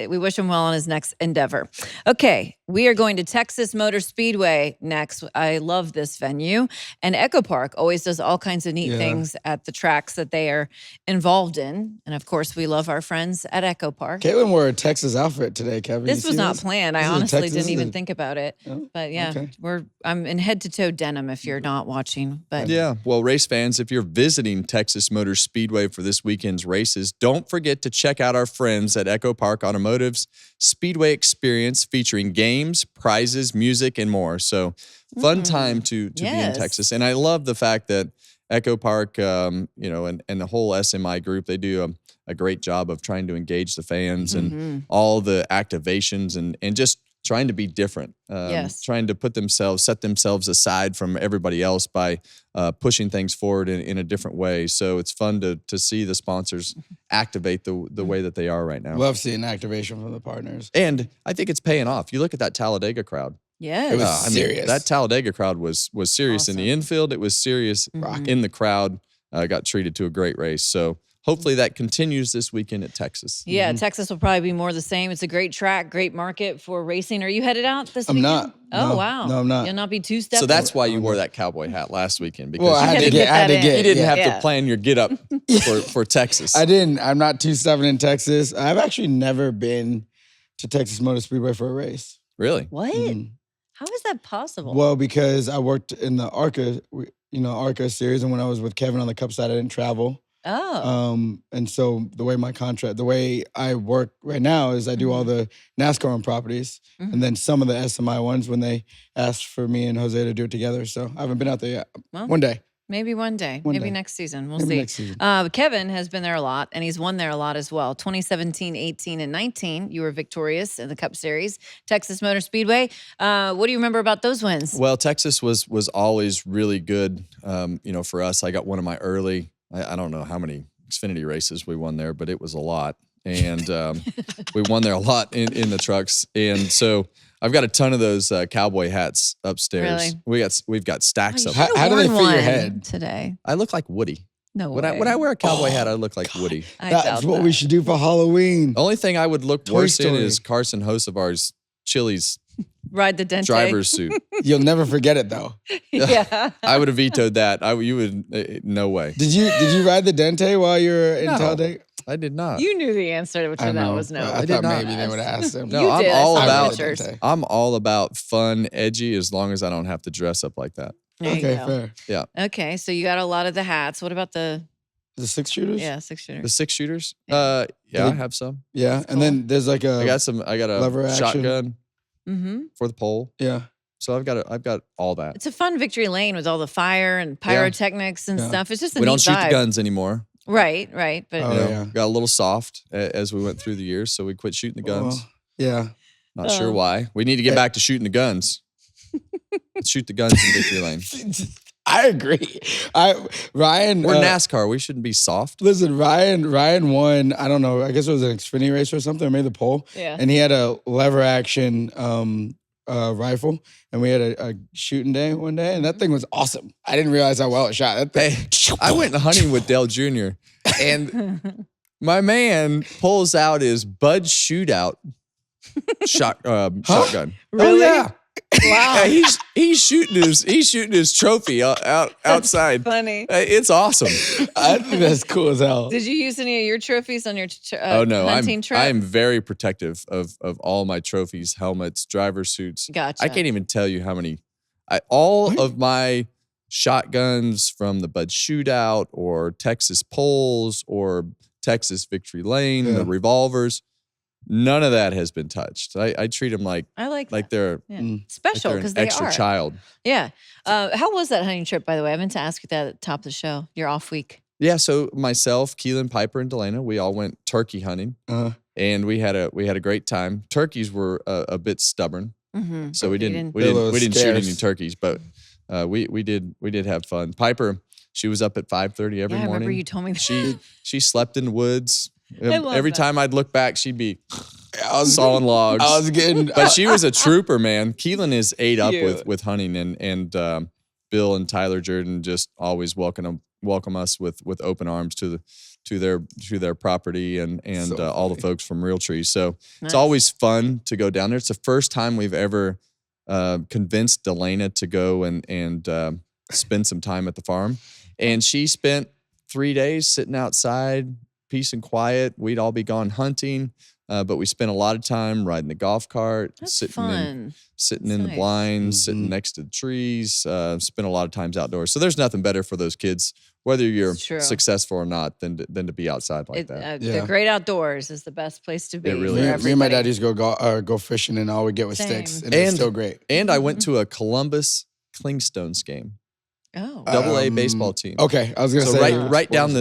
We wish him well on his next endeavor. Okay, we are going to Texas Motor Speedway next. I love this venue. And Echo Park always does all kinds of neat things at the tracks that they are involved in. And of course, we love our friends at Echo Park. Kaitlyn wore a Texas outfit today, Kevin. This was not planned. I honestly didn't even think. think about it. Oh, but yeah, okay. I'm in head to toe denim if you're not watching. But yeah, well, race fans, if you're visiting Texas Motor Speedway for this weekend's races, don't forget to check out our friends at Echo Park Automotive's Speedway Experience, featuring games, prizes, music, and more. So fun time to be in Texas. And I love the fact that Echo Park, and the whole SMI group, they do a great job of trying to engage the fans and all the activations and just trying to be different, trying to set themselves aside from everybody else by pushing things forward in a different way. So it's fun to see the sponsors activate the way that they are right now. Love seeing activation from the partners. And I think it's paying off. You look at that Talladega crowd. yeah, It was serious. That Talladega crowd was serious in the infield. It was serious in the crowd. Got treated to a great race. So hopefully that continues this weekend at Texas. Yeah, Texas will probably be more the same. It's a great track, great market for racing. Are you headed out this weekend? not. Oh, No. wow. No, I'm not. You'll not be two-stepping? So that's why you wore that cowboy hat last weekend, because Well, I had to get get. that in. you didn't have Yeah. to plan your get up for Texas. I didn't. I'm not 2-7 in Texas. I've actually never been to Texas Motor Speedway for a race. Really? What? Mhm. How is that possible? Well, because I worked in the ARCA series, and when I was with Kevin on the Cup side, I didn't travel. Oh. And so the way I work right now is I do all the NASCAR on properties, and then some of the SMI ones when they asked for me and Jose to do it together. So I haven't been out there yet. Well, One day. maybe one day. One Maybe day. next season. We'll Maybe see. next season. Kevin has been there a lot, and he's won there a lot as well. 2017, 18, and 19, you were victorious in the Cup Series. Texas Motor Speedway. What do you remember about those wins? Well, Texas was always really good, for us. I got one of my early, I don't know how many Xfinity races we won there, but it was a lot. And we won there a lot in the trucks. And so I've got a ton of those cowboy hats upstairs. Really? We've got stacks of You them. should've How do they worn fit your one head? today? I look like Woody. No When way. I wear a cowboy hat, I look like Woody. I That's doubt what that. we should do for Halloween. The only thing I would look Toy worse in Story. is Carson Hocevar's Chili's Ride the Dente. driver's suit. You'll never forget it though. Yeah. I would have vetoed that. You would no way. Did you ride the Dente while you were in No. Talladega? I did not. You knew the answer to I that know. was no. I did thought not. maybe they would have asked him. No, You I'm did. all I saw about pictures. Dente. I'm all about fun, edgy, as long as I don't have to dress up like that. There you Okay, go. fair. Okay, so you got a lot of the hats. What about the The 6-shooters? 6-shooter? The 6-shooters? Yeah. Yeah, I have some. Yeah, That's and cool. then there's like I got a lever action. shotgun Mm-hmm. for the pole. yeah. So I've got all that. It's a fun victory lane with all the fire and pyrotechnics and Yeah. stuff. It's just a We neat don't shoot vibe. the guns anymore. Right. But Oh, You know, yeah. got a little soft as we went through the years, so we quit shooting the guns. Well, yeah. Not sure Oh. why. We need to get back to shooting the guns. Let's shoot the guns in victory lane. I agree. Ryan. We're NASCAR. We shouldn't be soft. Listen, Ryan won. I don't know. I guess it was an Xfinity race or something. Or made the pole. Yeah. And he had a lever action rifle, and we had a shooting day one day, and that thing was awesome. I didn't realize how well it shot. That thing. Hey, I went hunting with Dale Jr. and my man pulls out his Bud Shootout shotgun. Oh Really? yeah. Wow. Yeah, he's shooting his trophy outside. Funny. It's awesome. I think that's cool as hell. Did you use any of your trophies on your Oh no, hunting trip? I'm very protective of all my trophies, helmets, driver suits. Gotcha. I can't even tell you how many. All of my shotguns from the Bud Shootout or Texas poles or Texas Victory Lane, Yeah. the revolvers, none of that has been touched. I treat them like I like that. they're Special because an they extra are. child. Yeah. How was that hunting trip, by the way? I meant to ask you that at the top of the show. Your off week. Yeah, so myself, Keelan, Piper, and Delana, we all went turkey hunting, and we had a great time. Turkeys were a bit stubborn, Mm-hmm. so we didn't They're a little shoot any scarce. turkeys, but we did have fun. Piper, she was up at 5:30 every I remember morning. you told me that. She slept in the woods. I love Every that. time I'd look back, she'd be I was sawing logs. I was getting. But she was a trooper, man. Keelan is ate up Cute. with hunting, and Bill and Tyler Jordan just always welcome us with open arms to their property and So all the funny. folks from Realtree. So Nice. it's always fun to go down there. It's the first time we've ever convinced Delana to go and spend some time at the farm, and she spent 3 days sitting outside, peace and quiet. We'd all be gone hunting. But we spent a lot of time riding the golf cart, That's sitting fun. in That's the nice. blinds, sitting next to the trees. Spent a lot of times outdoors. So there's nothing better for those kids, whether you're It's true. successful or not, than to be outside like that. The great outdoors is the best place to be. It really for is. Me and my everybody. dad used to go fishing, and all we get was Same. sticks, and it's And- still great. And I went to a Columbus Clingstones game, Oh. AA baseball team. Okay, I was gonna So say right down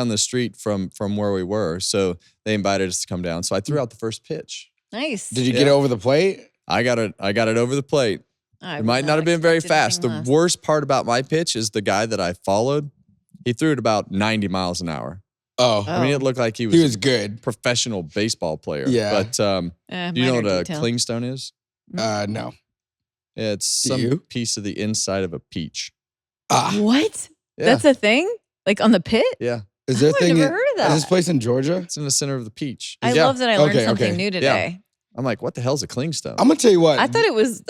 the street from where we were. So they invited us to come down. So I threw out the first pitch. Nice. Did you get Yeah. over the plate? I got it over the plate. I It would might not have been very expect fast. anything The less. worst part about my pitch is the guy that I followed. He threw it about 90 miles an hour. Oh, I mean, it looked like he he was a good. professional baseball player. Yeah. But do you know what minor a detail. clingstone is? No. It's Do some you? piece of the inside of a peach. What? Yeah. That's a thing? Like on the pit? Yeah. Is there a I've thing? never heard of that. Is this place in Georgia? It's in the center of the peach. I Yeah. love that I learned Okay, something okay. new today. I'm like, what the hell's a clingstone? I'm gonna tell you what. I thought it was.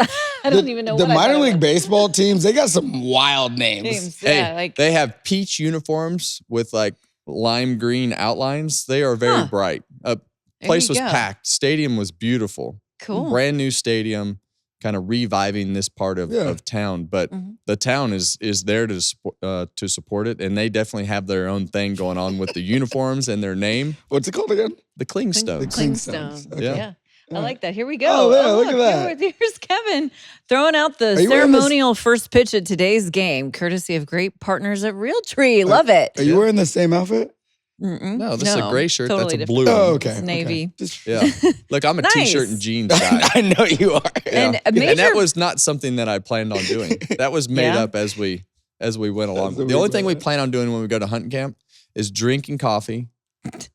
I don't even know the what I thought minor it league was. baseball teams. They got some wild names. Names, Hey, yeah, like they have peach uniforms with like lime green outlines. They are very Huh. bright. there Place you was go. packed. Stadium was beautiful. Cool. Brand new stadium, kind of reviving this part of town. But Mhm. the town is there to support it, and they definitely have their own thing going on with the uniforms and their name, What's it called again? the Clingstones. Clingstone. Okay. Yeah. I like that. Here we go. Oh, yeah, look at that. Here's Kevin throwing out the Are you wearing this- ceremonial first pitch at today's game, courtesy of great partners at Realtree. Love it. Are you wearing the same outfit? Mm-mm. No, this is a gray shirt. Totally That's a different. blue one. Oh, okay. It's navy. Okay. Just- Yeah. Look, I'm a Nice. t-shirt and jeans guy. I know you are. And Yeah. a major, And that was not something that I planned on doing. That was made Yeah? up as we went along. As we The only thing we went. plan on doing when we go to hunting camp is drinking coffee,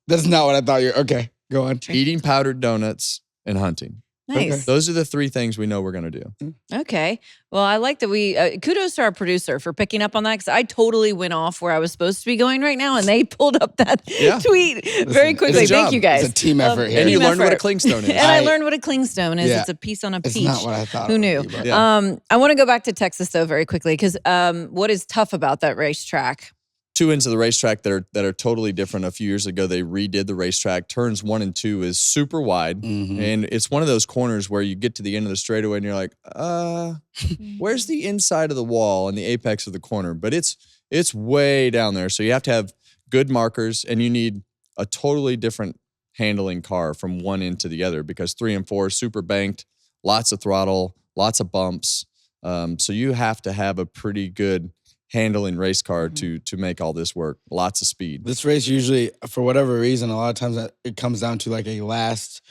That's not what I thought you're. Okay, go on. eating powdered donuts, and hunting. Nice. Those are the 3 things we know we're going to do. Okay. Well, I like that we, kudos to our producer for picking up on that because I totally went off where I was supposed to be going right now and they pulled up that tweet very quickly. it's a Thank job. you guys. It's a team effort here. And you Team learned what a effort. clingstone is. And I learned what a clingstone is. Yeah. It's a piece on a It's peach. not what I thought. Who it knew? would be, but- Yeah. I want to go back to Texas though very quickly because what is tough about that racetrack? 2 ends of the racetrack that are totally different. A few years ago, they redid the racetrack. Turns 1 and 2 is super wide, and it's one of those corners where you get to the end of the straightaway and you're like, where's the inside of the wall and the apex of the corner? But it's way down there, so you have to have good markers, and you need a totally different handling car from one end to the other because 3 and 4 super banked, lots of throttle, lots of bumps. So you have to have a pretty good handling race car to make all this work. Lots of speed. This race usually, for whatever reason, a lot of times it comes down to like a last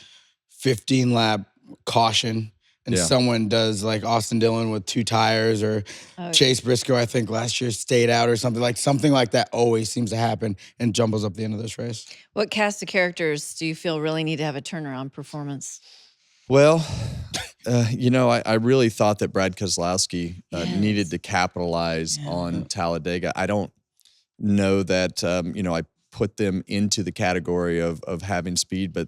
15 lap caution. And someone does like Austin Dillon with 2 tires or Chase Briscoe, I think last year stayed out or something like that always seems to happen and jumbles up the end of this race. What cast of characters do you feel really need to have a turnaround performance? Well, I really thought that Brad Keselowski needed to capitalize on Talladega. I don't know that, I put them into the category of having speed, but,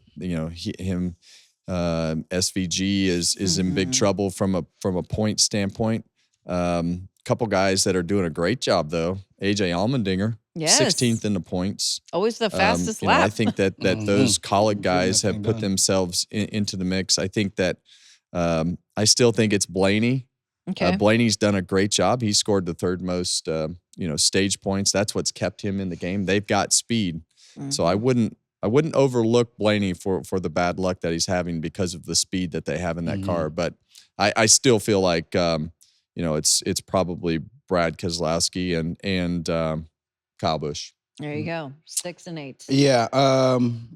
SVG is in big trouble from a point standpoint. Couple guys that are doing a great job, though. AJ Allmendinger, 16th in the points. Always the fastest lap. I think that those Colleague guys have put themselves into the mix. I think that I still think it's Blaney. Okay. Blaney's done a great job. He scored the 3rd most, stage points. That's what's kept him in the game. They've got speed, so I wouldn't overlook Blaney for the bad luck that he's having because of the speed that they have in that car. But I still feel like it's probably Brad Keselowski and Kyle Busch. There you go. 6 and 8. Yeah.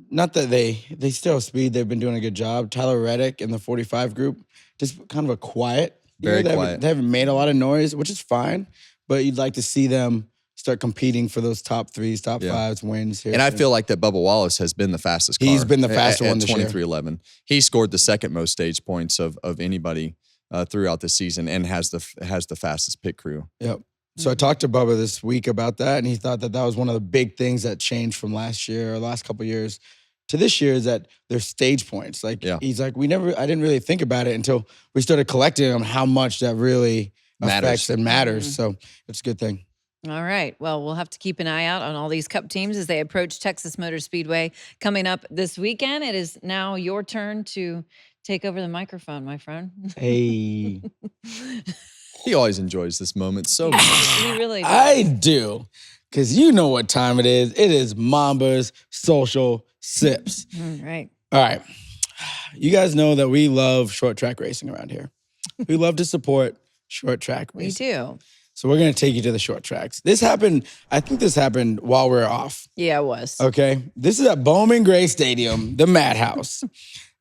Not that they still have speed. They've been doing a good job. Tyler Reddick in the 45 group, just kind of a quiet. Very they quiet. They haven't made a lot of noise, which is fine. But you'd like to see them start competing for those top 3s, top 5s, wins here. And I feel like that Bubba Wallace has been the fastest car. He's been the faster one this year. 23:11. He scored the 2nd most stage points of anybody throughout the season and has the fastest pit crew. Yep. So I talked to Bubba this week about that, and he thought that was one of the big things that changed from last year or last couple of years to this year is that there's stage points. He's like, I didn't really think about it until we started collecting them, how much that really affects and matters. So it's a good thing. All right. Well, we'll have to keep an eye out on all these Cup teams as they approach Texas Motor Speedway coming up this weekend. It is now your turn to take over the microphone, my friend. Hey. He always enjoys this moment so much. He really does. I do. Because you know what time it is. It is Mamba's Social Sips. Right. All right. You guys know that we love short track racing around here. We love to support short track racing. We do. So we're going to take you to the short tracks. I think this happened while we were off. Yeah, it was. Okay. This is at Bowman Gray Stadium, the Madhouse.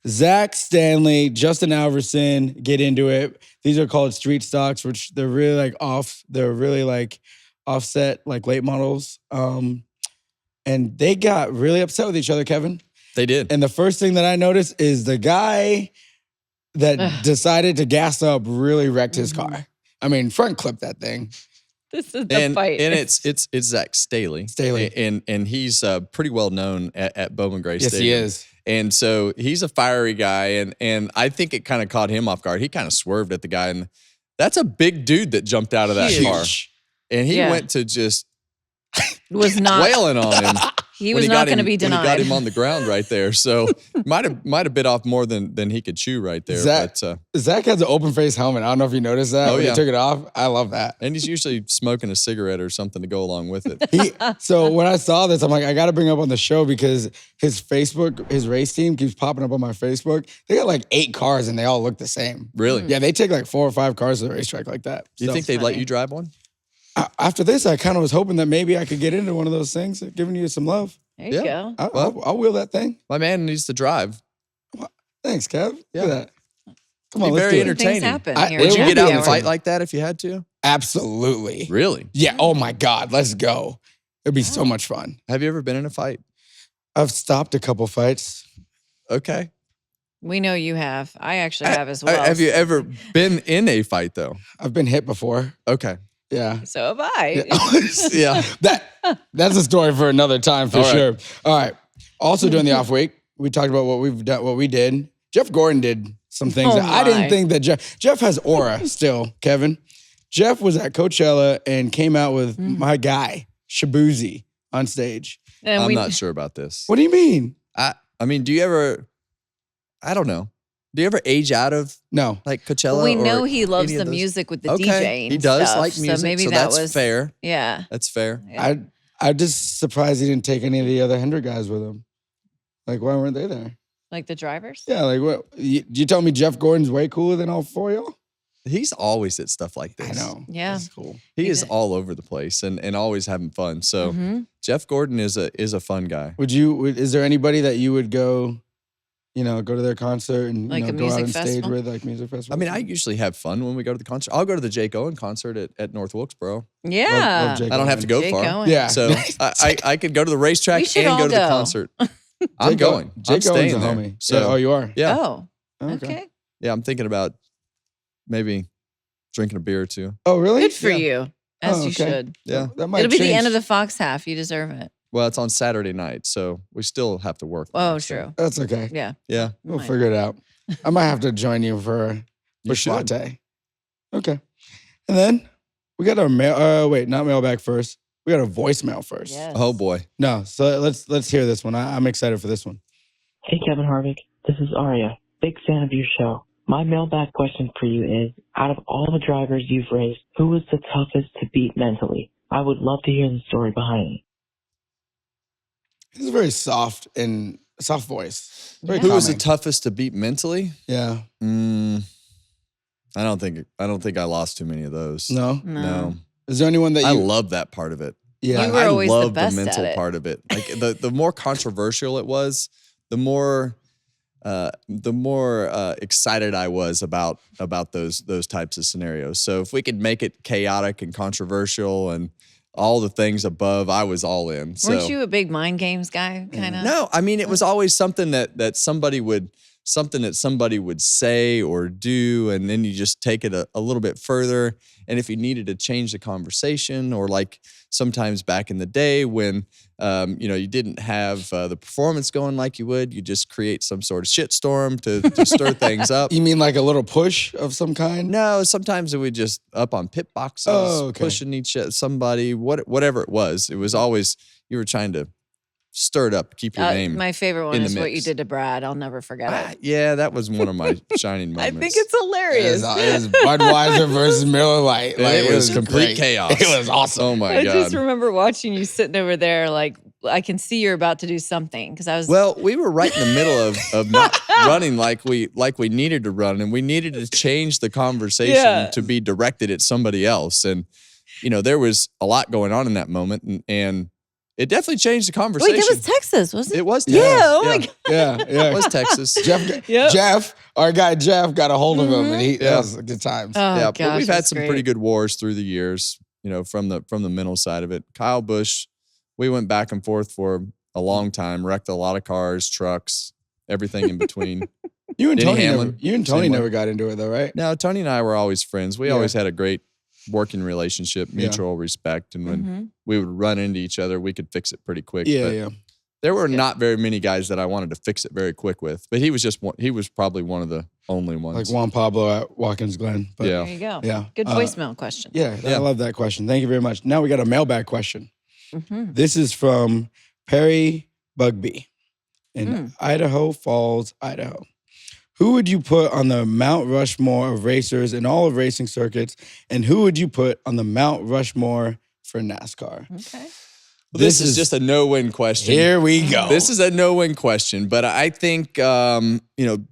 Zach Stanley, Justin Alverson get into it. These are called street stocks, which they're really offset, like late models. And they got really upset with each other, Kevin. They did. And the first thing that I noticed is the guy that decided to gas up really wrecked his car. I mean, front clip that thing. This is the fight. And it's Zach Staley. And he's pretty well known at Bowman Gray Stadium. Yes, he is. And so he's a fiery guy, and I think it kind of caught him off guard. He kind of swerved at the guy, and that's a big dude that jumped out of that car. And he went to just was not wailing on him. He was not going to be denied. When he got him on the ground right there. So might have bit off more than he could chew right there. Zach has an open face helmet. I don't know if you noticed that. When he took it off. I love that. And he's usually smoking a cigarette or something to go along with it. So when I saw this, I'm like, I got to bring up on the show because his Facebook, his race team keeps popping up on my Facebook. They got like 8 cars and they all look the same. Really? Yeah, they take like 4 or 5 cars to the racetrack like that. Do you think they'd let you drive one? After this, I kind of was hoping that maybe I could get into one of those things, giving you some love. There you go. I'll wheel that thing. My man needs to drive. Thanks, Kev. Yeah. Look at that. Come on, let's very do it. entertaining. Things happen here. Would you get out and Hour. fight like that if you had to? Absolutely. Really? Yeah. Oh my God. Let's go. It'd be so much fun. Have you ever been in a fight? I've stopped a couple fights. Okay. We know you have. I actually have as well. Have you ever been in a fight though? I've been hit before. Okay. Yeah. So have I. Yeah. That's a story for another time for All right. sure. All right. Also during the off week, we talked about what we've done, what we did. Jeff Gordon did some things Oh that I didn't my. think that Jeff has aura still, Kevin. Jeff was at Coachella and came out with my guy, Shabuzi, on stage. And I'm not sure about this. What do you mean? I mean, do you ever, I don't know. Do you ever age out of No. like Coachella? we or know he loves any of the those? music with the Okay. DJing. He does stuff, like music, so maybe so that that's was fair. Yeah. That's fair. Yeah. I'm just surprised he didn't take any of the other Hendrick guys with him. Like, why weren't they there? Like the drivers? Yeah, like what? You tell me Jeff Gordon's way cooler than all four of y'all? He's always at stuff like this. I know. Yeah. That's cool. He He is did. all over the place and always having fun. So Mhm. Jeff Gordon is a fun guy. Is there anybody that you would go to their concert and Like a go out music on stage festival? with, like music festival? I mean, I usually have fun when we go to the concert. I'll go to the Jake Owen concert at North Wilkesboro. Yeah. love Jake I don't have to go Jake far. Owen. Yeah. So I could go to the racetrack We should and all go to the go. concert. I'm Jake going. I'm Jake staying Owen's a there. homie. So Yeah, oh, you are? yeah, Oh, Oh, okay. yeah. I'm thinking about maybe drinking a beer or two. Oh, really? Good for Yeah. you, as Oh, you okay. should. Yeah. That might It'll be the end change. of the Fox half. You deserve it. Well, it's on Saturday night, so we still have to work. Oh, that, so, true. That's okay. Yeah. Yeah. We'll Might. figure it out. I might have to join you for You should. latte. Okay. And then we got our mail. Wait, not mailbag first. We got a voicemail first. Yes. Oh boy. No, so let's hear this one. I'm excited for this one. Hey, Kevin Harvick. This is Arya. Big fan of your show. My mailbag question for you is, out of all the drivers you've raced, who was the toughest to beat mentally? I would love to hear the story behind it. He's a very soft voice. Very Who was the calming. toughest to beat mentally? Yeah. I don't think I lost too many of those. No. No. Is there anyone that I you? love that part of it. Yeah. You were I always the love best at mental it. part of it. Like the more controversial it was, the more excited I was about those types of scenarios. So if we could make it chaotic and controversial and all the things above, I was all in. So Weren't you a big mind games guy, kind of? no, I mean it was always something that somebody would say or do, and then you just take it a little bit further. And if you needed to change the conversation, or like sometimes back in the day when you didn't have the performance going like you would, you just create some sort of shitstorm to stir things up. You mean like a little push of some kind? No, sometimes we just up on pit boxes, pushing somebody, whatever it was. It was always you were trying to stir it up, keep your name. My favorite one in the is what you mix. did to Brad. I'll never forget it. Yeah, that was one of my shining I moments. think it's hilarious. It was Budweiser versus Miller Lite. Like, it was complete great. chaos. It was awesome. Oh my I God. just remember watching you sitting over there, like I can see you're about to do something because I was. Well, we were right in the middle of not running like we needed to run, and we needed to change the conversation to be directed at somebody else. And there was a lot going on in that moment, and it definitely changed the conversation. wait, that was Texas, wasn't it? It was Texas. Yeah. Oh my God. Yeah. It was Texas. Jeff, our guy Jeff, got a hold of him, and that Yeah. was good times. Oh, Yeah, gosh, but we've had that's some great. pretty good wars through the years, from the mental side of it. Kyle Busch, we went back and forth for a long time, wrecked a lot of cars, trucks, everything in between. You and Denny Tony Hamlin, never same way. never got into it though, right? No, Tony and I were always friends. We Yeah. always had a great working relationship, mutual respect. And when we would run into each other, we could fix it pretty quick. Yeah, But yeah. there were not very many guys that I wanted to fix it very quick with. But he was just one, he was probably one of the only ones. Like Juan Pablo at Watkins Glen. But Yeah. There you go. Yeah. Good voicemail question. Yeah, I Yeah. love that question. Thank you very much. Now we got a mailbag question. Mhm. This is from Perry Bugby in Idaho Falls, Idaho. Who would you put on the Mount Rushmore of racers in all of racing circuits? And who would you put on the Mount Rushmore for NASCAR? Okay. This is just a no-win question. Here we go. This is a no-win question, but I think,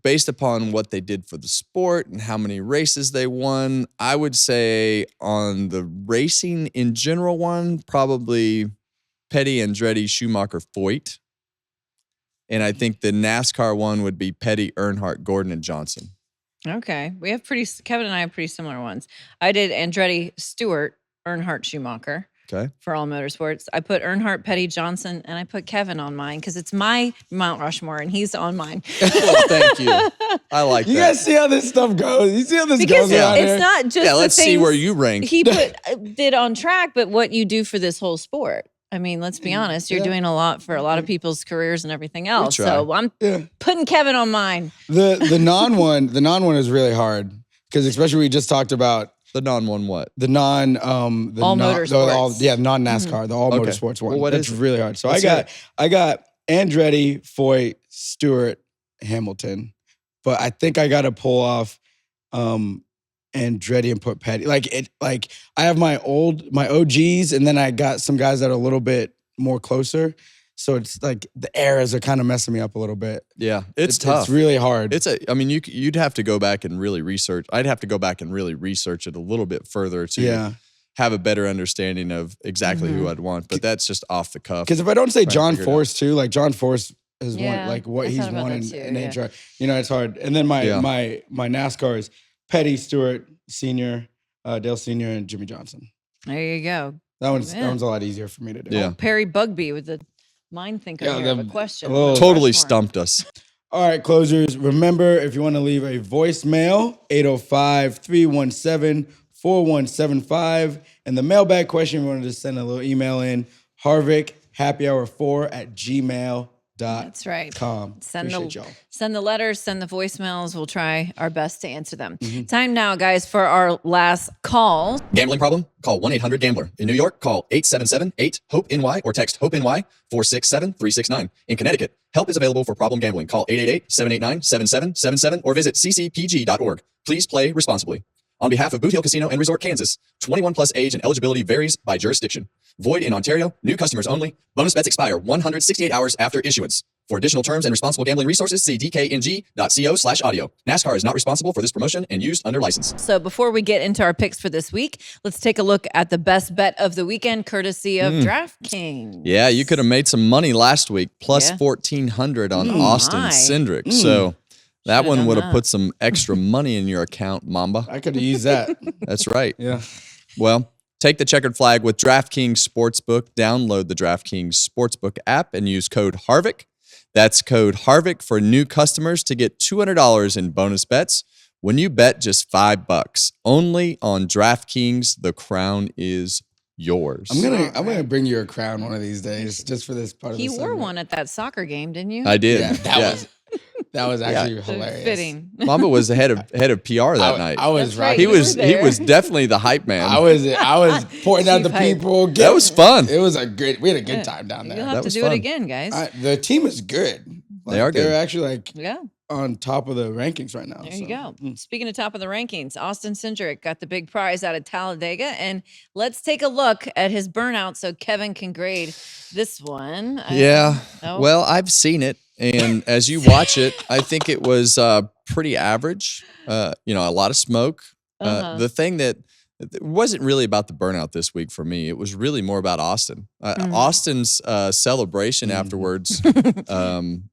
based upon what they did for the sport and how many races they won, I would say on the racing in general one, probably Petty, Andretti, Schumacher, Foyt. And I think the NASCAR one would be Petty, Earnhardt, Gordon, and Johnson. Okay. We have Kevin and I have pretty similar ones. I did Andretti, Stewart, Earnhardt, Schumacher. Okay. For all motorsports. I put Earnhardt, Petty, Johnson, and I put Kevin on mine because it's my Mount Rushmore and he's on mine. Well, thank you. I like You that. guys see how this stuff goes? You see how this Because goes around it's here? not just Yeah, the let's see things where you rank. he did on track, but what you do for this whole sport. I mean, let's be honest. You're doing a lot for a lot of people's careers and everything else. try. So I'm putting Kevin on mine. The non one is really hard because especially we just talked about The non-one what? the non All motorsports. non NASCAR, the all Okay. motorsports one. Well, what That's is it? really hard. So Let's I got Andretti, Foyt, Stewart, Hamilton, but I think I got to pull off Andretti and put Petty. Like I have my OGs, and then I got some guys that are a little bit more closer. So it's like the eras are kind of messing me up a little bit. Yeah, it's tough. It's really hard. I mean, you'd have to go back and really research. I'd have to go back and really research it a little bit further to have a better understanding of exactly who I'd want. But that's just off the cuff. Because if I don't say John figure it out. Force too, like John Force is Yeah, one, like what I he's thought about won that in too, HR. You know, it's hard. And then my NASCAR is Petty, Stewart, Senior, Dale Senior, and Jimmy Johnson. There you go. That one's a lot easier for me to do. Yeah. Perry Bugby with the mind thinker here of a question. Totally stumped us. All right, closers. Remember, if you want to leave a voicemail, 805-317-4175. And the mailbag question, we wanted to send a little email in, Harvick, happyhour4@gmail.com. That's right. Send Send the letters, send the voicemails. We'll try our best to answer them. Time now, guys, for our last call. Gambling problem? Call 1-800-GAMBLER. In New York, call 877-8-HOPE-NY or text HOPE-NY 467-369. In Connecticut, help is available for problem gambling. Call 888-789-7777 or visit ccpg.org. Please play responsibly. On behalf of Boot Hill Casino and Resort, Kansas, 21 plus age and eligibility varies by jurisdiction. Void in Ontario, new customers only. Bonus bets expire 168 hours after issuance. For additional terms and responsible gambling resources, see dkng.co/audio. NASCAR is not responsible for this promotion and used under license. So before we get into our picks for this week, let's take a look at the best bet of the weekend, courtesy of DraftKings. Yeah, you could have made some money last week, plus 1,400 on Austin my. Cindric. So that Should've one done would have that. put some extra money in your account, Mamba. I could have used that. That's right. Yeah. Well, take the checkered flag with DraftKings Sportsbook. Download the DraftKings Sportsbook app and use code Harvick. That's code Harvick for new customers to get $200 in bonus bets when you bet just $5. Only on DraftKings, the crown is yours. I'm gonna bring you a crown one of these days, just for this part of the You wore segment. one at that soccer game, didn't you? I did. Yeah, that was actually So hilarious. fitting. Mamba was the head of PR that night. I was That's right. right. He You was were he there. was definitely the hype man. I was pointing out the Chief hype. people. That was fun. It was we had a good time down You'll there. have That to was do fun. it again, guys. The team is good. They are good. They're actually like yeah. on top of the rankings right now. There you go. Speaking of top of the rankings, Austin Cindric got the big prize out of Talladega. And let's take a look at his burnout so Kevin can grade this one. Yeah. Oh. Well, I've seen it. And as you watch it, I think it was pretty average. A lot of smoke. The thing that it wasn't really about the burnout this week for me. It was really more about Austin. Austin's celebration afterwards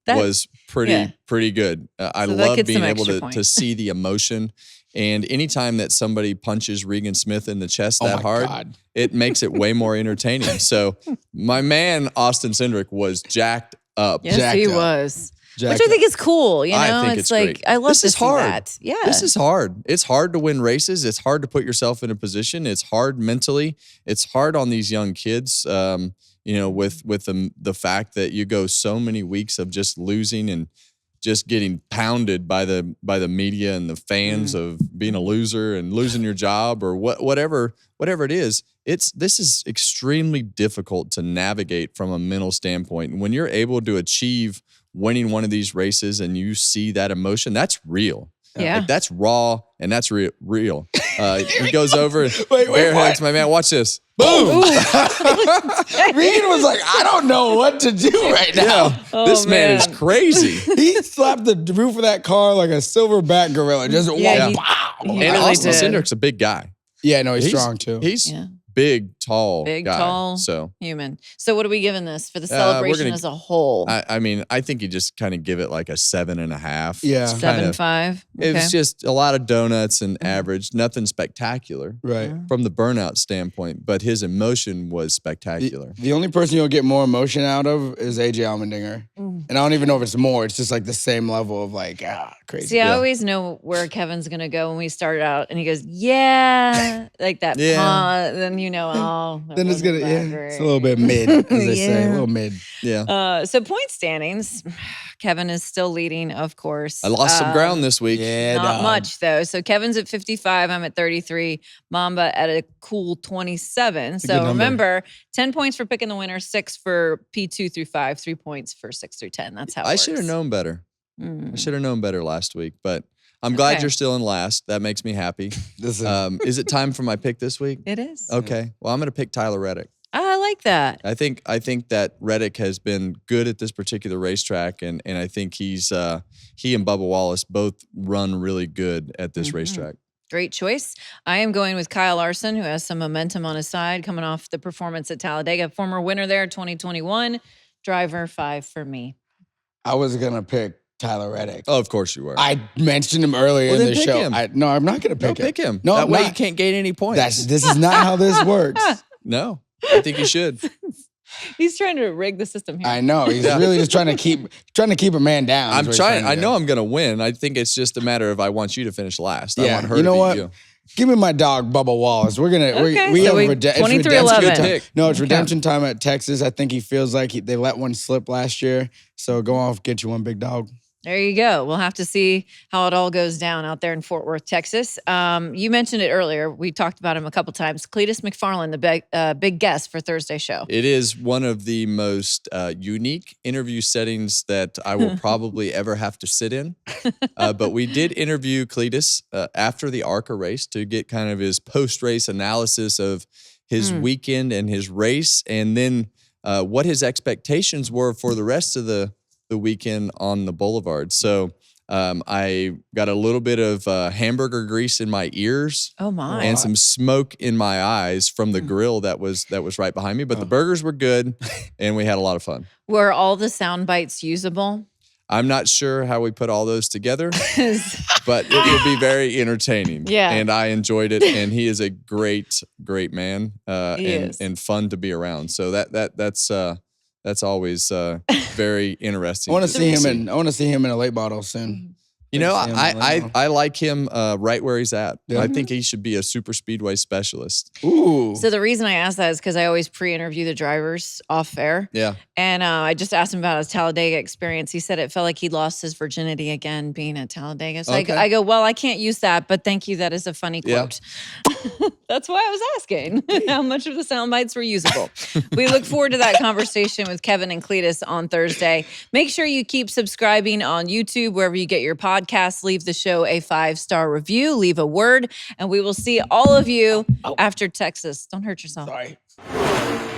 was pretty good. I So that love gets being some able extra to points. see the emotion. And anytime that somebody punches Regan Smith in the chest that hard, God. it makes it way more entertaining. So my man, Austin Cindric, was jacked up. Yes, Jacked he up. was. Jacked Which I think is cool. You know, I think it's it's like, great. I love This to is see hard. that. Yeah. This is hard. It's hard to win races. It's hard to put yourself in a position. It's hard mentally. It's hard on these young kids. With the fact that you go so many weeks of just losing and just getting pounded by the media and the fans of being a loser and losing your job or whatever it is. This is extremely difficult to navigate from a mental standpoint. And when you're able to achieve winning one of these races and you see that emotion, that's real. Yeah. Like, that's raw and that's real. He goes over and Wait, bare what? hugs my man. Watch this. Boom! Regan was like, I don't know what to do right now. This man is crazy. He slapped the roof of that car like a silverback gorilla. Just Yeah, wow. he And really Austin did. Cindric's a big guy. Yeah, no, he's strong too. He's big, tall Big, guy. tall So human. So what are we giving this for the celebration as a whole? I mean, I think you just kind of give it like a 7.5. Yeah. It's kinda- 7.5. It was just a lot of donuts and Mm-hmm. average, nothing spectacular Right. from the burnout standpoint, but his emotion was spectacular. The only person you'll get more emotion out of is AJ Allmendinger. And I don't even know if it's more. It's just like the same level of like, crazy. See, I always know where Kevin's going to go when we start out. And he goes, yeah, like that. Yeah. Then you know, that Then it's wasn't gonna, that it's great. a little bit mid, as they say, a Yeah. little mid. Yeah. So point standings, Kevin is still leading, of course. I lost some ground this week. Yeah, Not dog. much though. So Kevin's at 55. I'm at 33. Mamba at a cool 27. a So good number. remember, 10 points for picking the winner, 6 for P2 through 5, 3 points for 6 through 10. That's how it I works. should have known better. I Mm. should have known better last week, but I'm glad Okay. you're still in last. That makes me happy. This is, Is it time for my pick this week? It is. Okay. Well, I'm going to pick Tyler Reddick. I like that. I think that Reddick has been good at this particular racetrack, and I think he and Bubba Wallace both run really good at this racetrack. Great choice. I am going with Kyle Larson, who has some momentum on his side coming off the performance at Talladega. Former winner there, 2021. Driver 5 for me. I was going to pick Tyler Reddick. Oh, of course you were. I mentioned him earlier Well, in then the pick show. him. No, I'm not going to No, pick him. him. No, that I'm way not. you can't gain any points. This is not how this works. No, I think you should. He's trying to rig the system here. I know. He's really just trying to keep a man down. I'm is what he's trying. to I do. know I'm going to win. I think it's just a matter of I want you to finish last. I Yeah, want her you know to beat what? you. Give me my dog, Bubba Wallace. We're gonna. Okay, we so have we- it's 23-11. redemption Good time. pick. No, it's redemption time at Texas. I think he feels like they let one slip last year. So go off, get you one, big dog. There you go. We'll have to see how it all goes down out there in Fort Worth, Texas. You mentioned it earlier. We talked about him a couple times. Cletus McFarland, the big guest for Thursday show. It is one of the most unique interview settings that I will probably ever have to sit in. But we did interview Cletus after the ARCA race to get kind of his post-race analysis of his weekend and his race, and then what his expectations were for the rest of the weekend on the boulevard. So I got a little bit of hamburger grease in my ears. Oh my! And some smoke in my eyes from the grill that was right behind me. But the burgers were good, and we had a lot of fun. Were all the sound bites usable? I'm not sure how we put all those together, but it will be very entertaining. Yeah. And I enjoyed it. And he is a great man and fun to be around. So that's always very interesting. I want to see him in a late model soon. You know, Yeah, I like him right where he's at. Yeah. I think he should be a super speedway specialist. Ooh. So the reason I asked that is because I always pre-interview the drivers off air. Yeah. And I just asked him about his Talladega experience. He said it felt like he lost his virginity again being at Talladega. So Okay. I go, well, I can't use that, but thank you. That is a funny Yeah. quote. That's why I was asking how much of the sound bites were usable. We look forward to that conversation with Kevin and Cletus on Thursday. Make sure you keep subscribing on YouTube, wherever you get your podcasts. Leave the show a 5-star review, leave a word, and we will see all of you after Texas. Don't hurt yourself. Sorry.